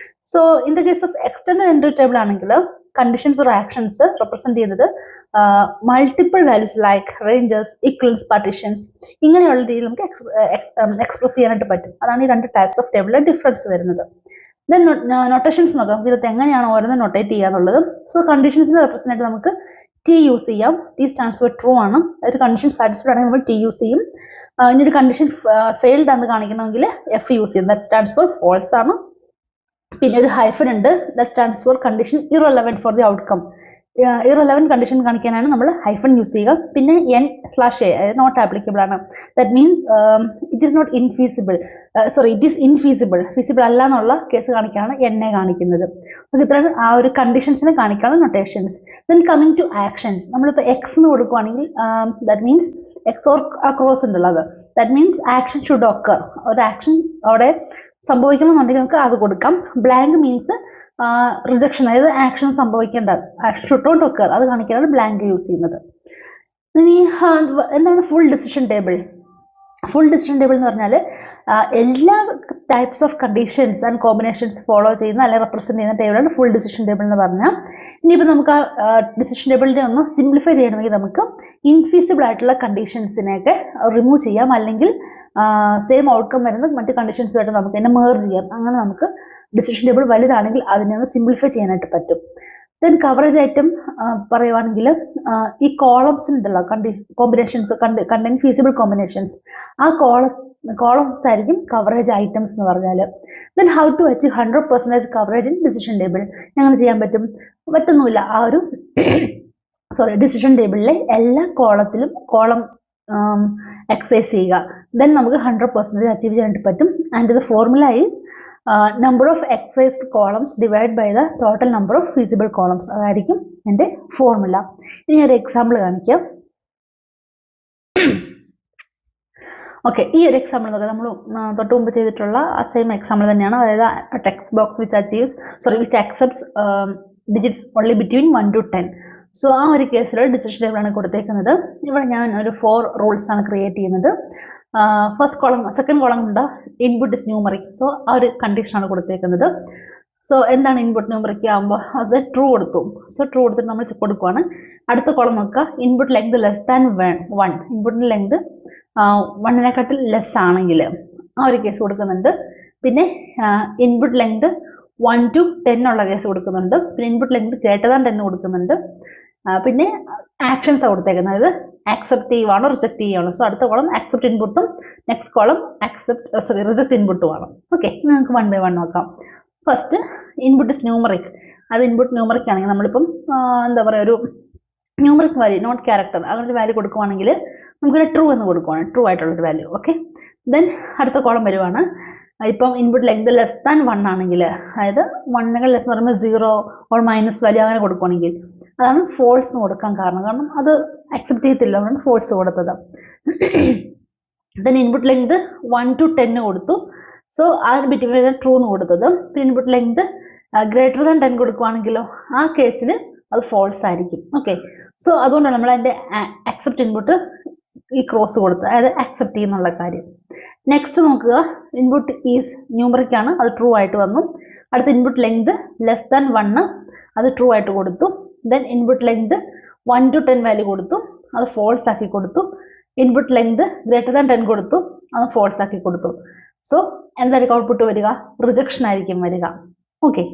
So in the case of extend entry table ആണെങ്കിൽ കണ്ടീഷൻസ് ഓർ ആക്ഷൻസ് റെപ്രസെന്റ് ചെയ്യുന്നത് multiple values like ranges, ഇക്വലൻസ്, partitions, ഇങ്ങനെയുള്ള രീതിയിൽ നമുക്ക് എക്സ്പ്രസ് ചെയ്യാനായിട്ട് പറ്റും. അതാണ് ഈ 2 ടൈപ്സ് ഓഫ് ടേബിളിലെ ഡിഫറൻസ് വരുന്നത്. ദെൻ നൊട്ടേഷൻസ് നോക്കാം, ഇതിലത്തെ എങ്ങനെയാണ് ഓരോന്ന് നൊട്ടേറ്റ് ചെയ്യാന്നുള്ളത്. സോ കണ്ടീഷൻസിനെ റെപ്രസെന്റ് ആയിട്ട് നമുക്ക് ടി യൂസ് ചെയ്യാം. ടി സ്റ്റാൻഡ്സ് ഫോർ ട്രൂ ആണ്. ഒരു കണ്ടീഷൻ സാറ്റിസ്ഫൈഡ് ആണെങ്കിൽ നമ്മൾ ടി യൂസ് ചെയ്യും. ഇനി ഒരു കണ്ടീഷൻ ഫെയിൽഡ് ആണെന്ന് കാണിക്കണമെങ്കിൽ എഫ് യൂസ് ചെയ്യും. ദാറ്റ് സ്റ്റാൻഡ്സ് ഫോർ ഫോൾസ് ആണ്. പിന്നെ ഒരു ഹൈഫൻ ഉണ്ട്, that stands for condition irrelevant for the outcome. Irrelevant condition കാണിക്കാനാണ് നമ്മൾ ഹൈഫൻ യൂസ് ചെയ്യുക. പിന്നെ n/a നോട്ട് ആപ്ലിക്കബിൾ ആണ്. That means it is not infeasible, it is infeasible, feasible അല്ല എന്നുള്ള കേസ് കാണിക്കാനാണ് എന്നെ കാണിക്കുന്നത്. അപ്പോൾ ഇത്രയാണ് ആ ഒരു കണ്ടീഷൻസിനെ കാണിക്കാനുള്ള notations. Then coming to actions, നമ്മളിപ്പോൾ എക്സ് എന്ന് കൊടുക്കുവാണെങ്കിൽ that means X or cross ഉണ്ടല്ലോ, അത് that means action should occur. ഒരു ആക്ഷൻ അവിടെ സംഭവിക്കണമെന്നുണ്ടെങ്കിൽ നമുക്ക് അത് കൊടുക്കാം. ബ്ലാങ്ക് മീൻസ് റിജക്ഷൻ, അതായത് ആക്ഷൻ സംഭവിക്കേണ്ട, ആക്ഷൻ ഷുഡ് നോട്ട് ഒക്കർ, അത് കാണിക്കാനാണ് ബ്ലാങ്ക് യൂസ് ചെയ്യുന്നത്. ഇനി എന്താണ് full decision table? Full decision table എന്ന് പറഞ്ഞാൽ എല്ലാ types of conditions and combinations follow ചെയ്യുന്ന അല്ലെങ്കിൽ റെപ്രസെന്റ് ചെയ്യുന്ന ടേബിളാണ് ഫുൾ ഡിസിഷൻ ടേബിൾ എന്ന് പറഞ്ഞാൽ. ഇനിയിപ്പോൾ നമുക്ക് ആ ഡിസിഷൻ ടേബിളിനെ ഒന്ന് സിംപ്ലിഫൈ ചെയ്യണമെങ്കിൽ നമുക്ക് ഇൻഫീസിബിൾ ആയിട്ടുള്ള കണ്ടീഷൻസിനെയൊക്കെ റിമൂവ് ചെയ്യാം, അല്ലെങ്കിൽ സെയിം ഔട്ട്കം വരുന്ന മറ്റ് കണ്ടീഷൻസുമായിട്ട് നമുക്ക് തന്നെ മെർജ് ചെയ്യാം. അങ്ങനെ നമുക്ക് ഡിസിഷൻ ടേബിൾ വലുതാണെങ്കിൽ അതിനെ ഒന്ന് സിംപ്ലിഫൈ ചെയ്യാനായിട്ട് പറ്റും. ദെൻ കവറേജ് ഐറ്റം പറയുവാണെങ്കിൽ ഈ കോളംസ് ഉണ്ടല്ലോ, കോമ്പിനേഷൻസ്, കണ്ടന്റ് ഫീസിബിൾ കോമ്പിനേഷൻസ്, ആ കോളംസ് ആയിരിക്കും കവറേജ് ഐറ്റംസ് എന്ന് പറഞ്ഞാൽ. Then how to achieve 100% coverage in decision table. എങ്ങനെ ചെയ്യാൻ പറ്റും? പറ്റുന്നില്ല. ആ ഒരു ഡിസിഷൻ ടേബിളിലെ എല്ലാ കോളത്തിലും കോളം എക്സസൈസ് ചെയ്യുക. ദെൻ നമുക്ക് 100% അച്ചീവ് ചെയ്യാനായിട്ട് പറ്റും. And the formula is number of excised columns divided by the total number of feasible columns. അതായിരിക്കും എൻ്റെ ഫോർമുല. ഇനി ഒരു എക്സാമ്പിൾ കാണിക്കാം. ഓക്കെ, ഈ ഒരു എക്സാമ്പിൾ നോക്കാം. നമ്മൾ തൊട്ട് മുമ്പ് ചെയ്തിട്ടുള്ള സെയിം എക്സാമ്പിൾ തന്നെയാണ്. അതായത് text box which accepts digits only between 1 to 10. So ആ ഒരു കേസിൽ ഡിസിഷൻ ടേബിൾ ആണ് കൊടുത്തേക്കുന്നത്. ഇവിടെ ഞാൻ ഒരു 4 റൂൾസ് ആണ് ക്രിയേറ്റ് ചെയ്യുന്നത്. ഫസ്റ്റ് കോളം, സെക്കൻഡ് കോളം ഉണ്ട് ഇൻപുട്ട് ഇസ് ന്യൂമറിക്. സോ ആ ഒരു കണ്ടീഷൻ ആണ് കൊടുത്തേക്കുന്നത്. സോ എന്താണ് ഇൻപുട്ട് ന്യൂമറിക് ആകുമ്പോൾ അത് ട്രൂ കൊടുത്തു. സോ ട്രൂ കൊടുത്തിട്ട് നമ്മൾ കൊടുക്കുവാണ്. അടുത്ത കോളം നോക്കുക, ഇൻപുട്ട് ലെങ്ത് ലെസ് ദാൻ 1. ഇൻപുട്ടിന്റെ ലെങ്ത് 1-നേക്കാട്ടിൽ ലെസ് ആണെങ്കിൽ ആ ഒരു കേസ് കൊടുക്കുന്നുണ്ട്. പിന്നെ ഇൻപുട്ട് ലെങ്ത് 1 to 10 ഉള്ള കേസ് കൊടുക്കുന്നുണ്ട്. പിന്നെ ഇൻപുട്ട് ലെങ്ത് ഗ്രേറ്റർ ദാൻ 10 കൊടുക്കുന്നുണ്ട്. പിന്നെ ആക്ഷൻസ് കൊടുത്തേക്കുന്നത്, അതായത് ആക്സെപ്റ്റീവ് ആണോ റിജക്ട് ചെയ്യുകയാണോ. സോ അടുത്ത കോളം ആക്സെപ്റ്റ് ഇൻപുട്ടും നെക്സ്റ്റ് കോളം റിജക്ട് ഇൻപുട്ടും ആണ്. ഓക്കെ, നമുക്ക് 1 by 1 നോക്കാം. First input is numeric. അത് ഇൻപുട്ട് ന്യൂമറിക് ആണെങ്കിൽ നമ്മളിപ്പം എന്താ പറയുക, ഒരു ന്യൂമറിക് വാല്യൂ നോട്ട് ക്യാരക്ടർ അങ്ങനൊരു വാല്യൂ കൊടുക്കുവാണെങ്കിൽ നമുക്കൊരു ട്രൂ എന്ന് കൊടുക്കുവാണ്, ട്രൂ ആയിട്ടുള്ളൊരു വാല്യൂ. ഓക്കെ, ദെൻ അടുത്ത കോളം വരുവാണ്. ഇപ്പം ഇൻപുട്ട് ലെങ്ത് ലെസ് ദാൻ 1 ആണെങ്കിൽ, അതായത് 1 ലെസ് എന്ന് പറയുമ്പോൾ 0 ഓർ മൈനസ് വാല്യൂ അങ്ങനെ കൊടുക്കുവാണെങ്കിൽ അതാണ് ഫോൾസ് എന്ന് കൊടുക്കാൻ കാരണം അത് അക്സെപ്റ്റ് ചെയ്യത്തില്ല, അതുകൊണ്ട് ഫോൾസ് കൊടുത്തത്. ദെൻ ഇൻപുട്ട് ലെങ്ത് 1 to 10 കൊടുത്തു. സോ ആ ഒരു ബിറ്റ്വീൻ ട്രൂ എന്ന് കൊടുത്തത്. പിന്നെ ഇൻപുട്ട് ലെങ്ത് ഗ്രേറ്റർ ദാൻ 10 കൊടുക്കുവാണെങ്കിലോ ആ കേസിൽ അത് ഫോൾസ് ആയിരിക്കും. ഓക്കെ, സോ അതുകൊണ്ടാണ് നമ്മൾ അതിന്റെ അക്സെപ്റ്റ് ഇൻപുട്ട് ഈ ക്രോസ് കൊടുത്തത്, അതായത് അക്സെപ്റ്റ് ചെയ്യുന്നുള്ള കാര്യം. നെക്സ്റ്റ് നോക്കുക, ഇൻപുട്ട് ഈസ് ന്യൂമറിക് ആണ്, അത് ട്രൂ ആയിട്ട് വന്നു. അടുത്ത ഇൻപുട്ട് ലെങ്ത് ലെസ് ദാൻ 1, അത് ട്രൂ ആയിട്ട് കൊടുത്തു. Then input length 1 to 10 value കൊടുത്തു, അത് ഫോൾസ് ആക്കി കൊടുത്തു. ഇൻപുട്ട് ലെങ്ത് ഗ്രേറ്റർ ദാൻ 10 കൊടുത്തു, അത് ഫോൾസ് ആക്കി കൊടുത്തു. സോ എന്തായിരിക്കും ഔട്ട്പുട്ട് വരിക? റിജക്ഷൻ ആയിരിക്കും വരിക. ഓക്കെ,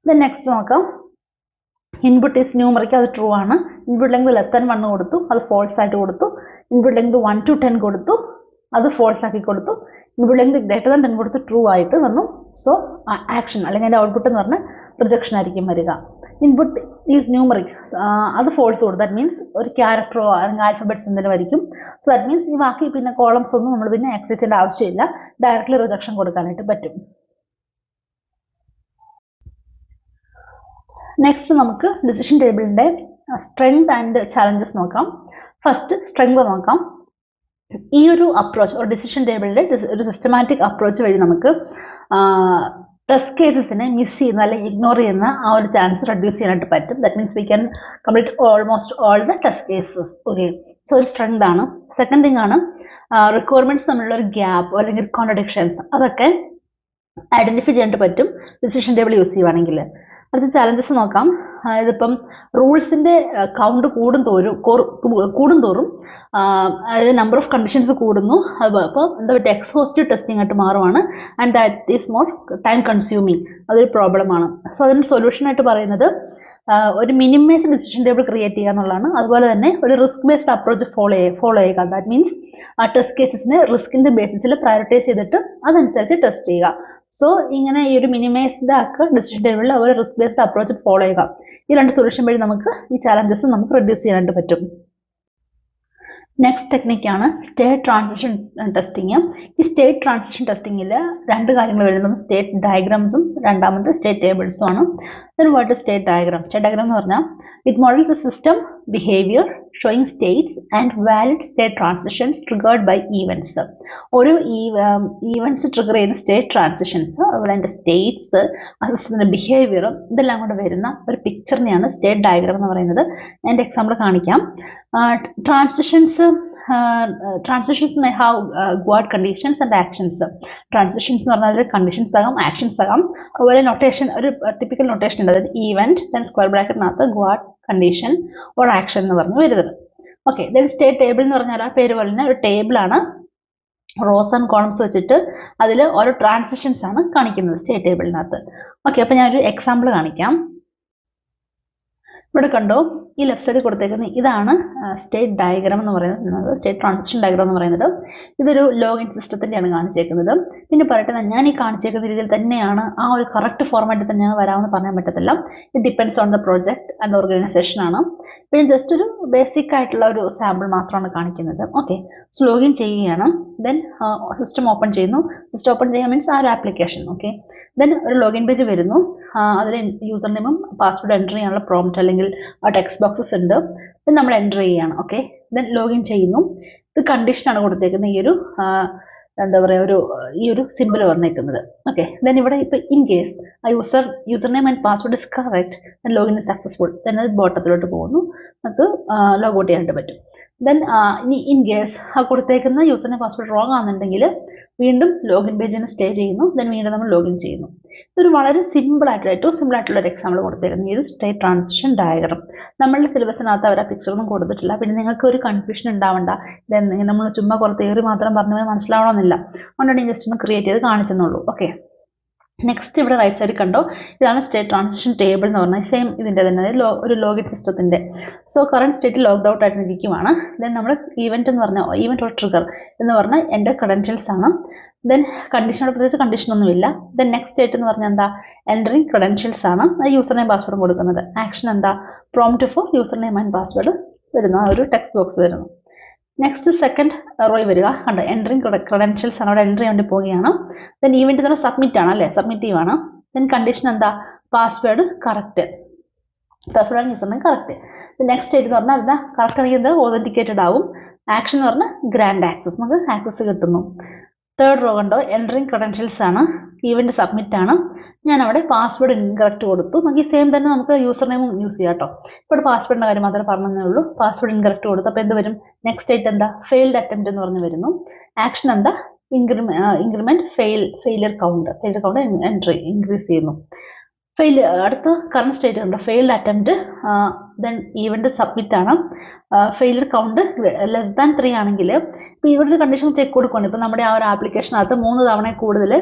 ദെൻ നെക്സ്റ്റ് നോക്കാം. ഇൻപുട്ട് ഈസ് ന്യൂമറിക്, അത് ട്രൂ ആണ്. ഇൻപുട്ട് ലെങ്ത് ലെസ് ദാൻ 1 കൊടുത്തു, അത് ഫോൾസ് ആയിട്ട് കൊടുത്തു. ഇൻപുട്ട് ലെങ്ത് 1 to 10 കൊടുത്തു, അത് ഫോൾസ് ആക്കി കൊടുത്തു. ഇൻപുട്ട് ലെങ്ത് ഗ്രേറ്റർ ദാൻ 10 കൊടുത്ത് ട്രൂ ആയിട്ട് വന്നു. സോ ആക്ഷൻ അല്ലെങ്കിൽ അതിന്റെ ഔട്ട്പുട്ട് എന്ന് പറഞ്ഞാൽ റിജക്ഷൻ ആയിരിക്കും വരിക. ഇൻപുട്ട് ഈസ് ന്യൂമറിക്, അത് ഫോൾസ് കൊടുത്തു. ദാറ്റ് മീൻസ് ഒരു ക്യാരക്ടറോ അല്ലെങ്കിൽ ആൽഫബറ്റ്സ് എന്തെങ്കിലും ആയിരിക്കും. സോ ദാറ്റ് മീൻസ് ഈ ബാക്കി പിന്നെ കോളംസ് ഒന്നും നമ്മൾ പിന്നെ ആക്സസ് ചെയ്യേണ്ട ആവശ്യമില്ല, ഡയറക്റ്റ്ലി റിജക്ഷൻ കൊടുക്കാനായിട്ട് പറ്റും. നെക്സ്റ്റ് നമുക്ക് ഡിസിഷൻ ടേബിളിന്റെ സ്ട്രെങ്ത് ആൻഡ് ചാലഞ്ചസ് നോക്കാം. ഫസ്റ്റ് സ്ട്രെങ്ത് നോക്കാം. ഈ ഒരു അപ്രോച്ച് ഒരു ഡിസിഷൻ ടേബിളിന്റെ ഒരു സിസ്റ്റമാറ്റിക് അപ്രോച്ച് വഴി നമുക്ക് ടെസ്റ്റ് കേസസിനെ മിസ് ചെയ്യുന്ന അല്ലെങ്കിൽ ഇഗ്നോർ ചെയ്യുന്ന ആ ഒരു ചാൻസ് റെഡ്യൂസ് ചെയ്യാനായിട്ട് പറ്റും. That means we can complete almost all the test cases. Okay, so ഒരു സ്ട്രെങ്ത് ആണ്. സെക്കൻഡ് തിങ് ആണ് റിക്വയർമെന്റ്സ് തമ്മിലുള്ള ഒരു ഗ്യാപ്പ് അല്ലെങ്കിൽ കോൺട്രഡിക്ഷൻസ്, അതൊക്കെ ഐഡന്റിഫൈ ചെയ്യാനായിട്ട് പറ്റും ഡിസിഷൻ ടേബിൾ യൂസ് ചെയ്യുവാണെങ്കിൽ. അടുത്ത ചാലഞ്ചസ് നോക്കാം. അതായത് ഇപ്പം റൂൾസിന്റെ കൗണ്ട് കൂടുന്തോറും അതായത് നമ്പർ ഓഫ് കണ്ടീഷൻസ് കൂടുന്നു. അപ്പോൾ എന്താ പറയുക, എക്സ്ഹോസ്റ്റീവ് ടെസ്റ്റിംഗ് ആയിട്ട് മാറുവാണ്. And that is more time consuming, അതൊരു പ്രോബ്ലമാണ്. സോ അതിന് സൊല്യൂഷൻ ആയിട്ട് പറയുന്നത് ഒരു മിനിമൈസ് ഡിസിഷൻ ടേബിൾ ക്രിയേറ്റ് ചെയ്യുക എന്നുള്ളതാണ്. അതുപോലെ തന്നെ ഒരു റിസ്ക് ബേസ്ഡ് അപ്രോച്ച് ഫോളോ ചെയ്യുക. ദാറ്റ് മീൻസ് ആ ടെസ്റ്റ് കേസസിനെ റിസ്കിന്റെ ബേസിസിൽ പ്രയോറിറ്റൈസ് ചെയ്തിട്ട് അതനുസരിച്ച് ടെസ്റ്റ് ചെയ്യുക. സോ ഇങ്ങനെ ഈ ഒരു മിനിമൈസ്ഡ് ആക്കുക ഡിസിഷൻ ടേബിളിൽ, ഒരു റിസ്ക് ബേസ്ഡ് അപ്രോച്ച് ഫോളോ ചെയ്യുക. ഈ രണ്ട് സൊല്യൂഷൻ വഴി നമുക്ക് ഈ ചാലഞ്ചസ് നമുക്ക് റെഡ്യൂസ് ചെയ്യാനായിട്ട് പറ്റും. നെക്സ്റ്റ് ടെക്നിക്കാണ് സ്റ്റേറ്റ് ട്രാൻസിഷൻ ടെസ്റ്റിംഗ്. ഈ സ്റ്റേറ്റ് ട്രാൻസിഷൻ ടെസ്റ്റിംഗിൽ രണ്ട് കാര്യങ്ങൾ വരുന്നത്, സ്റ്റേറ്റ് ഡയഗ്രാംസും രണ്ടാമത് സ്റ്റേറ്റ് ടേബിൾസും ആണ്. What is state diagram? State diagram എന്ന് പറഞ്ഞാൽ it models the system behaviour showing states and valid state transitions triggered by events. ഒരു ഈവൻസ് ട്രിഗർ ചെയ്യുന്ന സ്റ്റേറ്റ് ട്രാൻസിഷൻസ്, അതുപോലെ അതിൻ്റെ സ്റ്റേറ്റ്സ്, ആ സിസ്റ്റത്തിൻ്റെ ബിഹേവിയറും ഇതെല്ലാം കൂടെ വരുന്ന ഒരു പിക്ചറിനെയാണ് സ്റ്റേറ്റ് ഡയഗ്രാം എന്ന് പറയുന്നത്. ഞാൻ എൻ്റെ എക്സാമ്പിൾ കാണിക്കാം. Transitions may have guard conditions and actions. Transitions എന്ന് പറഞ്ഞാൽ കണ്ടീഷൻസ് ആകാം, ആക്ഷൻസ് ആകാം. അതുപോലെ നൊട്ടേഷൻ, ഒരു ടിപ്പിക്കൽ നൊട്ടേഷൻ ഉണ്ട്, അതായത് ഈവന്റ് ദെൻ സ്ക്വയർ ബ്രാക്കറ്റിനകത്ത് ഗുവാഡ് കണ്ടീഷൻ ഓർ ആക്ഷൻ എന്ന് പറഞ്ഞ് വരുന്നത്. ഓക്കെ, ദെൻ സ്റ്റേറ്റ് ടേബിൾ എന്ന് പറഞ്ഞാൽ ആ പേര് പോലെ തന്നെ ഒരു ടേബിളാണ്, റോസ് ആൻഡ് കോളംസ് വെച്ചിട്ട് അതിൽ ഓരോ ട്രാൻസിഷൻസ് ആണ് കാണിക്കുന്നത് സ്റ്റേറ്റ് ടേബിളിനകത്ത്. ഓക്കെ, അപ്പോൾ ഞാനൊരു എക്സാമ്പിൾ കാണിക്കാം. ഇവിടെ കണ്ടോ, ഈ ലെഫ്റ്റ് സൈഡിൽ കൊടുത്തേക്കുന്ന ഇതാണ് സ്റ്റേറ്റ് ഡയഗ്രാം എന്ന് പറയുന്നത്, സ്റ്റേറ്റ് ട്രാൻസിഷൻ ഡയഗ്രാം എന്ന് പറയുന്നത്. ഇതൊരു ലോഗിൻ സിസ്റ്റത്തിൻ്റെയാണ് കാണിച്ചേക്കുന്നത്. പിന്നെ പറയട്ടെ, ഞാൻ ഈ കാണിച്ചേക്കുന്ന രീതിയിൽ തന്നെയാണ്, ആ ഒരു കറക്റ്റ് ഫോർമാറ്റിൽ തന്നെയാണ് വരാമെന്ന് പറയാൻ പറ്റത്തില്ല. It depends on the project and organisation ആണ്. പിന്നെ ജസ്റ്റ് ഒരു ബേസിക് ആയിട്ടുള്ള ഒരു സാമ്പിൾ മാത്രമാണ് കാണിക്കുന്നത്. ഓക്കെ, സോ ലോഗിൻ ചെയ്യുകയാണ്. ദെൻ സിസ്റ്റം ഓപ്പൺ ചെയ്യുന്നു. സിസ്റ്റം ഓപ്പൺ ചെയ്യുക മീൻസ് ആ ഒരു ആപ്ലിക്കേഷൻ. ഓക്കെ, ദെൻ ഒരു ലോഗിൻ പേജ് വരുന്നു. അതിൽ യൂസർ നെയിമും പാസ്വേഡ് എൻ്റർ ചെയ്യാനുള്ള പ്രോംപ്റ്റ് അല്ലെങ്കിൽ ടെക്സ്റ്റ് ബോക്സസ് ഉണ്ട്. ഇത് നമ്മൾ എൻ്റർ ചെയ്യുകയാണ്. ഓക്കെ, ദെൻ ലോഗിൻ ചെയ്യുന്നു. ഇത് കണ്ടീഷനാണ് കൊടുത്തേക്കുന്നത്, ഈ ഒരു എന്താ പറയുക, ഈ ഒരു സിമ്പിൾ വന്നേക്കുന്നത്. ഓക്കെ, ദെൻ ഇവിടെ ഇപ്പോൾ ഇൻ കേസ് ആ user name and password is correct, then login is successful, then അത് ബോട്ടത്തിലോട്ട് പോകുന്നു, നമുക്ക് ലോഗ് ഔട്ട് ചെയ്യാനായിട്ട് പറ്റും. ദെൻ ഇനി ഇൻ കേസ് ആ കൊടുത്തേക്കുന്ന യൂസർ നെയിം പാസ്വേഡ് റോങ് ആണെന്നുണ്ടെങ്കിൽ വീണ്ടും ലോഗിൻ പേജിന് സ്റ്റേ ചെയ്യുന്നു. ദെൻ വീണ്ടും നമ്മൾ ലോഗിൻ ചെയ്യുന്നു. ഇതൊരു വളരെ സിമ്പിൾ ആയിട്ടുള്ള, ഏറ്റവും സിമ്പിൾ ആയിട്ടുള്ള ഒരു എക്സാമ്പിൾ കൊടുത്തേക്കുന്നത് ഈ ഒരു സ്റ്റേറ്റ് ട്രാൻസിഷൻ ഡയഗ്രാം. നമ്മളുടെ സിലബസിനകത്ത് അവർ ആ പിക്ചറൊന്നും കൊടുത്തിട്ടില്ല. പിന്നെ നിങ്ങൾക്ക് ഒരു കൺഫ്യൂഷൻ ഉണ്ടാവണ്ട, ഇതെന്തെങ്കിലും നമ്മൾ ചുമ്മാ കുറേ തിയറി മാത്രം പറഞ്ഞു പോയി മനസ്സിലാവണമെന്നില്ല. അതുകൊണ്ടാണ് ജസ്റ്റ് ഒന്ന് ക്രിയേറ്റ് ചെയ്ത് കാണിച്ചെന്നുള്ളൂ. ഓക്കെ, നെക്സ്റ്റ് ഇവിടെ റൈറ്റ് സൈഡിൽ കണ്ടോ, ഇതാണ് സ്റ്റേറ്റ് ട്രാൻസിഷൻ ടേബിൾ എന്ന് പറഞ്ഞാൽ സെയിം ഇതിൻ്റെ തന്നെ ഒരു ലോഗിറ്റ് സിസ്റ്റത്തിൻ്റെ. So current state logged out ആയിട്ട് ഇരിക്കുവാണ്. ദെൻ നമ്മൾ ഈവൻറ്റ് എന്ന് പറഞ്ഞാൽ ഈവൻറ്റ് ഓർ ട്രിഗർ എന്ന് പറഞ്ഞാൽ എൻ്റെ ക്രെഡൻഷ്യൽസ് ആണ്. ദെൻ കണ്ടീഷനോട് പ്രത്യേകിച്ച് കണ്ടീഷനൊന്നുമില്ല. ദെൻ നെക്സ്റ്റ് സ്റ്റേറ്റ് എന്ന് പറഞ്ഞാൽ എന്താ, എൻറ്ററിങ് ക്രെഡൻഷ്യൽസ് ആണ്, യൂസർ നെയിം പാസ്വേഡും കൊടുക്കുന്നത്. ആക്ഷൻ എന്താ, prompt for user name and password വരുന്നു, ആ ഒരു ടെക്സ്റ്റ് ബോക്സ് വരുന്നു. നെക്സ്റ്റ് സെക്കൻഡ് റോയിൽ വരിക, കണ്ടോ എൻട്രിങ് ക്രെഡൻഷ്യൽസ് ആണ്, അവിടെ എൻട്രി വേണ്ടി പോവുകയാണ്. ദെൻ ഈവൻറ്റ് തന്നെ സബ്മിറ്റ് ആണ് അല്ലേ, സബ്മിറ്റീവ് ആണ്. ദെൻ കണ്ടീഷൻ എന്താ, password correct, password and user name correct. Next state എന്ന് പറഞ്ഞാൽ എന്താ, കറക്റ്റ് ആണെങ്കിൽ എന്താ ഓതന്റിക്കേറ്റഡ് ആവും. ആക്ഷൻ എന്ന് പറഞ്ഞാൽ ഗ്രാൻഡ് ആക്സസ്, നമുക്ക് ആക്സസ് കിട്ടുന്നു. തേർഡ് റോ കണ്ടോ, എൻട്രിങ് ക്രെഡൻഷ്യൽസ് ആണ്, ഈവൻറ്റ് സബ്മിറ്റ് ആണ്. ഞാൻ അവിടെ പാസ്വേഡ് ഇൻകറക്റ്റ് കൊടുത്തു. നമുക്ക് ഈ സെയിം തന്നെ നമുക്ക് യൂസർ നെയിമും യൂസ് ചെയ്യാം കേട്ടോ. ഇവിടെ പാസ്വേഡിൻ്റെ കാര്യം മാത്രമേ പറഞ്ഞതേ ഉള്ളൂ. പാസ്വേഡ് ഇൻകറക്റ്റ് കൊടുത്തു, അപ്പോൾ എന്ത് വരും, നെക്സ്റ്റ് സ്റ്റേറ്റ് എന്താ, ഫെയിൽഡ് അറ്റംപ്റ്റ് എന്ന് പറഞ്ഞ് വരുന്നു. ആക്ഷൻ എന്താ, increment failure count entry increase ചെയ്യുന്നു. അടുത്ത കറണ്ട് സ്റ്റേറ്റ് ഉണ്ട്, failed attempt. Then event submit ആണ്. ഫെയിലിയർ കൗണ്ട് ലെസ് ദാൻ 3 ആണെങ്കിൽ, ഇപ്പോൾ ഇവിടെ ഒരു കണ്ടീഷൻ ചെക്ക് കൊടുക്കുകയാണ്. ഇപ്പോൾ നമ്മുടെ ആ ഒരു ആപ്ലിക്കേഷനകത്ത് 3 തവണ കൂടുതൽ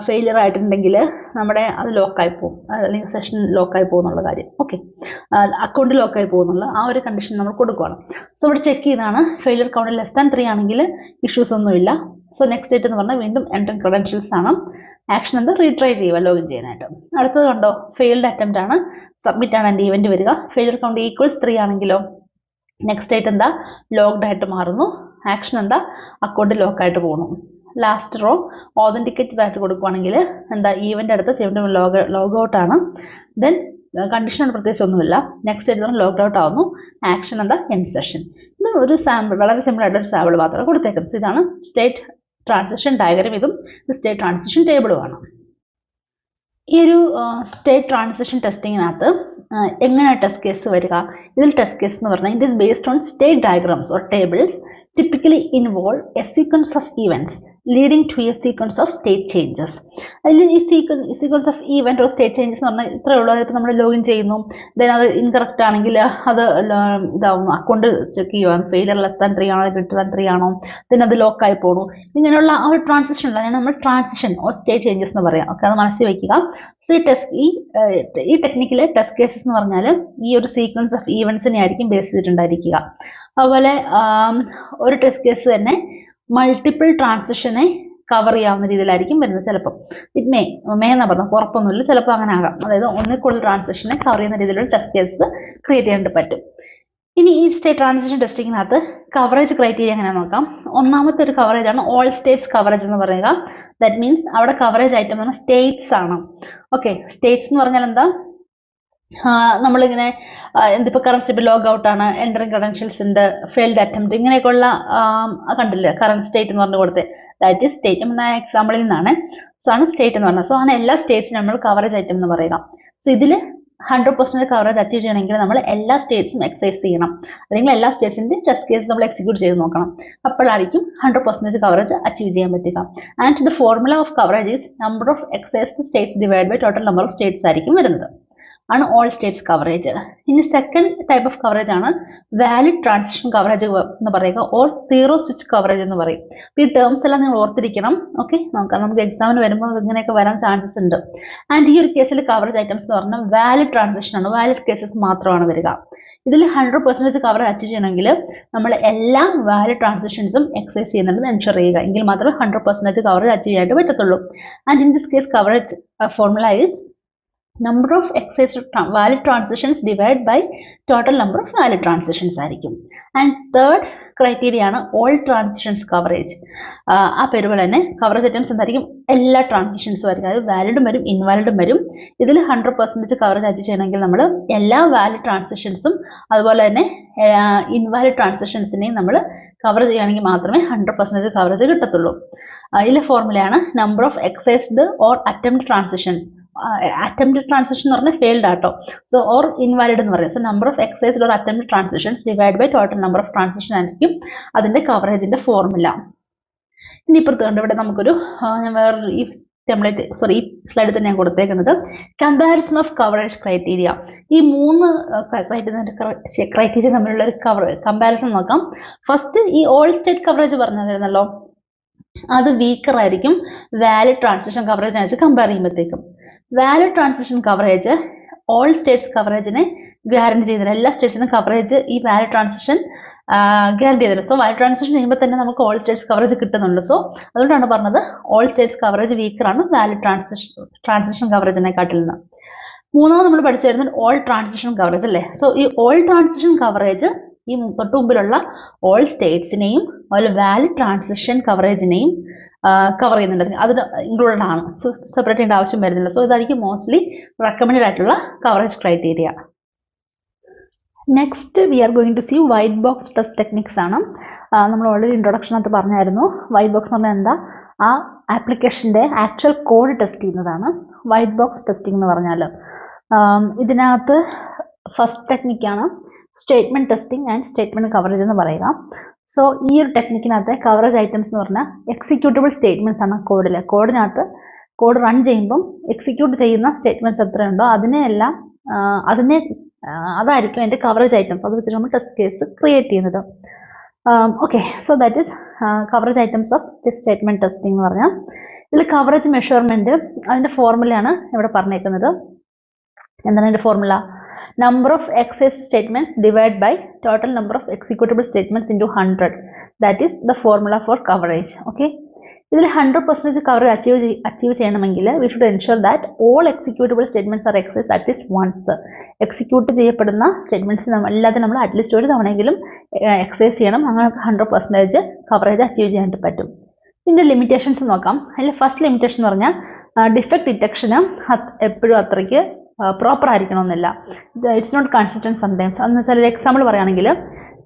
ഫെയിലിയർ ആയിട്ടുണ്ടെങ്കിൽ നമ്മുടെ അത് ലോക്കായി പോകും, അല്ലെങ്കിൽ സെഷൻ ലോക്കായി പോകുന്നുള്ള കാര്യം. ഓക്കെ, അക്കൗണ്ട് ലോക്കായി പോകുന്നുള്ള ആ ഒരു കണ്ടീഷൻ നമ്മൾ കൊടുക്കുകയാണ്. സോ ഇവിടെ ചെക്ക് ചെയ്താണ്, ഫെയിലിയർ കൗണ്ട് ലെസ് ദാൻ 3 ആണെങ്കിൽ ഇഷ്യൂസ് ഒന്നുമില്ല. സോ നെക്സ്റ്റ് സ്റ്റേറ്റ് എന്ന് പറഞ്ഞാൽ വീണ്ടും എൻട്രിങ് ക്രെഡൻഷ്യൽസ് ആണ്. ആക്ഷൻ എന്താ, റീട്രൈ ചെയ്യുക ലോഗിൻ ചെയ്യാനായിട്ട്. അടുത്തത് കണ്ടോ, ഫെയിൽഡ് അറ്റംപ്റ്റ് ആണ്, സബ്മിറ്റ് ആണ് എൻ്റെ ഈവൻറ്റ് വരിക. ഫെയിലിയർ കൗണ്ട് ഈക്വൽസ് 3 ആണെങ്കിലോ നെക്സ്റ്റ് സ്റ്റേറ്റ് എന്താ, ലോഗ്ഡ് ആയിട്ട് മാറുന്നു. ആക്ഷൻ എന്താ, അക്കൗണ്ട് ലോക്കായിട്ട് പോകുന്നു. ലാസ്റ്റ് റോ ഓതന്റിക്കേറ്റഡ് ആയിട്ട് കൊടുക്കുകയാണെങ്കിൽ എന്താ, ഈവൻ്റ് അടുത്ത് വീണ്ടും ലോഗ് ഔട്ട് ആണ്. ദെൻ കണ്ടീഷൻ പ്രത്യേകിച്ച് ഒന്നുമില്ല. നെക്സ്റ്റ് സ്റ്റേറ്റ് ലോഗ്ഡ് ഔട്ട് ആവുന്നു. ആക്ഷൻ എന്താ, എൻഡ് സെഷൻ. ഇത് ഒരു സാമ്പിൾ, വളരെ സിമ്പിൾ ആയിട്ടൊരു സാമ്പിൾ മാത്രമേ കൊടുത്തേക്കുന്നത്. ഇതാണ് സ്റ്റേറ്റ് ട്രാൻസിഷൻ ഡയഗ്രം, ഇതും സ്റ്റേറ്റ് ട്രാൻസിഷൻ ടേബിളുമാണ്. ഈ ഒരു സ്റ്റേറ്റ് ട്രാൻസിഷൻ ടെസ്റ്റിങ്ങിനകത്ത് എങ്ങനെയാണ് ടെസ്റ്റ് കേസ് വരിക, ഇതിൽ ടെസ്റ്റ് കേസ് എന്ന് പറഞ്ഞാൽ it is based on state diagrams or tables typically involve a sequence of events leading to a sequence of state changes. അതിൽ ഈ sequence of event or state changes എന്ന് പറഞ്ഞാൽ ഇത്രയേ ഉള്ളൂ. അതിപ്പോൾ നമ്മൾ ലോഗിൻ ചെയ്യുന്നു, ദെൻ അത് ഇൻകറക്റ്റ് ആണെങ്കിൽ അത് ഇതാവുന്നു, അക്കൗണ്ട് ചെക്ക് ചെയ്യുക, ഫെയിലിയർ ലെസ് ദാൻ 3 ആണോ ഗ്രെറ്റർ ദാൻ 3 ആണോ, ദെൻ അത് ലോക്കായി പോകുന്നു. ഇങ്ങനെയുള്ള ആ ഒരു ട്രാൻസിഷൻ ഉള്ള നമ്മൾ ട്രാൻസിഷൻ ഓർ സ്റ്റേറ്റ് ചേഞ്ചസ് എന്ന് പറയാം. ഓക്കെ, അത് മനസ്സിൽ വയ്ക്കുക. സോ ഈ ടെക്നിക്കിലെ ടെസ്റ്റ് കേസസ് എന്ന് പറഞ്ഞാൽ ഈ ഒരു സീക്വൻസ് ഓഫ് ഈവൻസിനെ ആയിരിക്കും ബേസ് ചെയ്തിട്ടുണ്ടായിരിക്കുക. അതുപോലെ ഒരു ടെസ്റ്റ് കേസ് തന്നെ മൾട്ടിപ്പിൾ ട്രാൻസിഷനെ കവർ ചെയ്യാവുന്ന രീതിയിലായിരിക്കും വരുന്നത്. ചിലപ്പോൾ മേ എന്നാ പറഞ്ഞാൽ ഉറപ്പൊന്നുമില്ല, ചിലപ്പോൾ അങ്ങനെ ആകാം. അതായത് ഒന്നിൽ കൂടുതൽ ട്രാൻസാക്ഷനെ കവർ ചെയ്യുന്ന രീതിയിലുള്ള ടെസ്റ്റ് കേസ് ക്രിയേറ്റ് ചെയ്യാനായിട്ട് പറ്റും. ഇനി ഈ സ്റ്റേറ്റ് ട്രാൻസിഷൻ ടെസ്റ്റിങ്ങിനകത്ത് കവറേജ് ക്രൈറ്റീരിയ എങ്ങനെ നോക്കാം. ഒന്നാമത്തെ ഒരു കവറേജ് ആണ് ഓൾ സ്റ്റേറ്റ്സ് കവറേജ് എന്ന് പറയുക. ദാറ്റ് മീൻസ് അവിടെ കവറേജ് ഐറ്റം എന്ന് പറഞ്ഞാൽ സ്റ്റേറ്റ്സ് ആണ്. ഓക്കെ, സ്റ്റേറ്റ്സ് എന്ന് പറഞ്ഞാൽ എന്താ, നമ്മളിങ്ങനെ എന്തിപ്പോൾ കറണ്ട് സ്റ്റേറ്റ് ലോഗ് ഔട്ട് ആണ്, എൻറ്ററിങ് ക്രെഡൻഷ്യൽസ് ഉണ്ട്, ഫെയിൽഡ് അറ്റംപ്റ്റ്, ഇങ്ങനെയൊക്കെയുള്ള കണ്ടില്ലേ കറണ്ട് സ്റ്റേറ്റ് എന്ന് പറഞ്ഞു കൊടുത്തത്. ദാറ്റ് ഈസ് സ്റ്റേറ്റ് എന്ന എക്സാമ്പിളിൽ നിന്നാണ്. സോ ആണ് സ്റ്റേറ്റ് എന്ന് പറഞ്ഞത്. സോ ആണ് എല്ലാ സ്റ്റേറ്റ്സും നമ്മൾ കവറേജ് ഐറ്റം എന്ന് പറയുക. സോ ഇതിൽ 100% കവറേജ് അച്ചീവ് ചെയ്യണമെങ്കിൽ നമ്മൾ എല്ലാ സ്റ്റേറ്റ്സും എക്സസൈസ് ചെയ്യണം, അല്ലെങ്കിൽ എല്ലാ സ്റ്റേറ്റ്സിൻ്റെ ടെസ്റ്റ് കേസ് നമ്മൾ എക്സിക്യൂട്ട് ചെയ്ത് നോക്കണം. അപ്പോഴായിരിക്കും 100% കവറേജ് അച്ചീവ് ചെയ്യാൻ പറ്റുക. And the formula of coverage is number of exercised states divide by total number of states ആയിരിക്കും വരുന്നത്. ആണ് ഓൾ സ്റ്റേറ്റ്സ് കവറേജ്. ഇനി സെക്കൻഡ് ടൈപ്പ് ഓഫ് കവറേജ് ആണ് വാലിഡ് ട്രാൻസിഷൻ കവറേജ് എന്ന് പറയുക, ഓർ സീറോ സ്വിച്ച് കവറേജ് എന്ന് പറയും. ഈ ടേംസ് എല്ലാം നിങ്ങൾ ഓർത്തിരിക്കണം. ഓക്കെ, നമുക്ക് എക്സാമിന് വരുമ്പോൾ ഇങ്ങനെയൊക്കെ വരാൻ ചാൻസസ് ഉണ്ട്. ആൻഡ് ഈ ഒരു കേസിൽ കവറേജ് ഐറ്റംസ് എന്ന് പറഞ്ഞാൽ വാലിഡ് ട്രാൻസിഷൻ ആണ്, വാലിഡ് കേസസ് മാത്രമാണ് വരിക. ഇതിൽ 100% കവറേജ് അച്ചീവ് ചെയ്യണമെങ്കിൽ നമ്മൾ എല്ലാ വാലിഡ് ട്രാൻസിഷൻസും എക്സസൈസ് ചെയ്യുന്നുണ്ടെന്ന് എൻഷുർ ചെയ്യുക, എങ്കിൽ മാത്രമേ 100% കവറേജ് അച്ചീവ് ചെയ്യാനായിട്ട് പറ്റത്തുള്ളൂ. And in this case coverage formula is number of exercised valid transitions divided by total number of valid transitions ആയിരിക്കും. ആൻഡ് തേർഡ് ക്രൈറ്റീരിയ ആണ് ഓൾ ട്രാൻസിഷൻസ് കവറേജ്. ആ പേര് പോലെ തന്നെ കവറേജ് ഐറ്റംസ് എന്തായിരിക്കും, എല്ലാ ട്രാൻസിഷൻസും ആയിരിക്കും. അത് വാലിഡും വരും ഇൻവാലിഡും വരും. ഇതിൽ 100% കവറേജ് അച്ചീവ് ചെയ്യണമെങ്കിൽ നമ്മൾ എല്ലാ വാലിഡ് ട്രാൻസിഷൻസും അതുപോലെ തന്നെ ഇൻവാലിഡ് ട്രാൻസിഷൻസിനെയും നമ്മൾ കവർ ചെയ്യുകയാണെങ്കിൽ മാത്രമേ 100% കവറേജ് കിട്ടത്തുള്ളൂ. ഇതിലെ ഫോർമുലയാണ് number of exercised or attempt transitions. Attempt transition എന്ന് പറഞ്ഞാൽ ഫെയിൽഡ് ആട്ടോ. സോ ഓർ ഇൻവാലിഡ് എന്ന് പറയും. So number of exercised or attempt transitions divide by total number of transition ആയിരിക്കും അതിന്റെ കവറേജിന്റെ ഫോർമുല. ഇനി ഇപ്പുറത്ത് കണ്ട് ഇവിടെ നമുക്കൊരു ഞാൻ വേറൊരു ഈ ടെംപ്ലേറ്റ് ഈ സ്ലൈഡിൽ തന്നെ ഞാൻ കൊടുത്തേക്കുന്നത് കമ്പാരിസൺ ഓഫ് കവറേജ് ക്രൈറ്റീരിയ. ഈ 3 ക്രൈറ്റീരിയ തമ്മിലുള്ള ഒരു കമ്പാരിസൺ നോക്കാം. ഫസ്റ്റ് ഈ ഓൾ സ്റ്റേറ്റ് കവറേജ് പറഞ്ഞിരുന്നല്ലോ, അത് വീക്കർ ആയിരിക്കും വാലിഡ് ട്രാൻസിഷൻ കവറേജിനെ വെച്ച് കമ്പയർ ചെയ്യുമ്പോഴത്തേക്കും. Valid transition coverage all states കവറേജിനെ ഗ്യാരണ്ടി ചെയ്യുന്നില്ല. എല്ലാ സ്റ്റേറ്റ്സിനും കവറേജ് ഈ വാലിഡ് ട്രാൻസിഷൻ ഗ്യാരണ്ടി ചെയ്തില്ല. സോ വാലിഡ് ട്രാൻസിഷൻ ചെയ്യുമ്പോൾ തന്നെ നമുക്ക് ഓൾ സ്റ്റേറ്റ്സ് കവറേജ് കിട്ടുന്നുണ്ട്. സോ അതുകൊണ്ടാണ് പറഞ്ഞത് ഓൾ സ്റ്റേറ്റ്സ് കവറേജ് വീക്കറാണ് വാലിഡ് ട്രാൻസിഷൻ കവറേജിനെക്കാട്ടിൽ നിന്ന്. മൂന്നാമത് നമ്മൾ പഠിച്ചു വരുന്നത് ഓൾ ട്രാൻസിഷൻ കവറേജ് അല്ലേ. സോ ഈ ഓൾ ട്രാൻസിഷൻ കവറേജ് ഈ തൊട്ട് മുമ്പിലുള്ള ഓൾ സ്റ്റേറ്റ്സിനെയും അതുപോലെ വാലിഡ് ട്രാൻസിഷൻ കവറേജിനെയും കവർ ചെയ്യുന്നുണ്ട്. അതിന് ഇൻക്ലൂഡഡ് ആണ്. സോ സെപ്പറേറ്റ് ചെയ്യേണ്ട ആവശ്യം വരുന്നില്ല. സോ ഇതായിരിക്കും മോസ്റ്റ്ലി റെക്കമെൻഡഡ് ആയിട്ടുള്ള coverage criteria. Next we are going to see white box test techniques ആണ്. നമ്മൾ ഓൾറെഡി ഇൻട്രൊഡക്ഷനകത്ത് പറഞ്ഞായിരുന്നു. വൈറ്റ് ബോക്സ് എന്ന് പറഞ്ഞാൽ എന്താ, ആ ആപ്ലിക്കേഷൻ്റെ ആക്ച്വൽ കോഡ് ടെസ്റ്റ് ചെയ്യുന്നതാണ് വൈറ്റ് ബോക്സ് ടെസ്റ്റിംഗ് എന്ന് പറഞ്ഞാൽ. ഇതിനകത്ത് ഫസ്റ്റ് ടെക്നിക്കാണ് statement testing and statement coverage എന്ന് പറയുക. സോ ഈ ഒരു ടെക്നിക്കിനകത്ത് കവറേജ് ഐറ്റംസ് എന്ന് പറഞ്ഞാൽ എക്സിക്യൂട്ടബിൾ സ്റ്റേറ്റ്മെന്റ്സ് ആണ് കോഡിനകത്ത് കോഡ് റൺ ചെയ്യുമ്പം എക്സിക്യൂട്ട് ചെയ്യുന്ന സ്റ്റേറ്റ്മെന്റ്സ് എത്രയുണ്ടോ അതായിരിക്കും അതിൻ്റെ കവറേജ് ഐറ്റംസ്. അത് വെച്ചിട്ട് നമ്മൾ ടെസ്റ്റ് കേസ് ക്രിയേറ്റ് ചെയ്യുന്നത്. Okay, so that is coverage items of statement testing എന്ന് പറഞ്ഞാൽ. ഇതിൽ കവറേജ് മെഷർമെന്റ് അതിൻ്റെ ഫോർമുലയാണ് ഇവിടെ പറഞ്ഞേക്കുന്നത്. എന്താണ് അതിൻ്റെ formula? Number of excise statements divide by total number of executable statements into 100. That is the formula for coverage. Okay, ഇതിൽ 100% coverage achieve ചെയ്യണമെങ്കിൽ we should ensure that all executable statements are excise at least once. Execute ചെയ്യപ്പെടുന്ന statements എല്ലാത്തിനും നമ്മൾ at least ഒരു തവണയെങ്കിലും excise ചെയ്യണം. അങ്ങനെ 100% coverage achieve ചെയ്യാനായിട്ട് പറ്റും. ഇതിൻ്റെ ലിമിറ്റേഷൻസ് നോക്കാം. അതിൽ ഫസ്റ്റ് ലിമിറ്റേഷൻ എന്ന് പറഞ്ഞാൽ ഡിഫക്ട് ഡിറ്റക്ഷന് എപ്പോഴും അത്രയ്ക്ക് പ്രോപ്പർ ആയിരിക്കണമെന്നില്ല. It's not consistent sometimes. അതെന്ന് വെച്ചാൽ ഒരു എക്സാമ്പിൾ പറയുകയാണെങ്കിൽ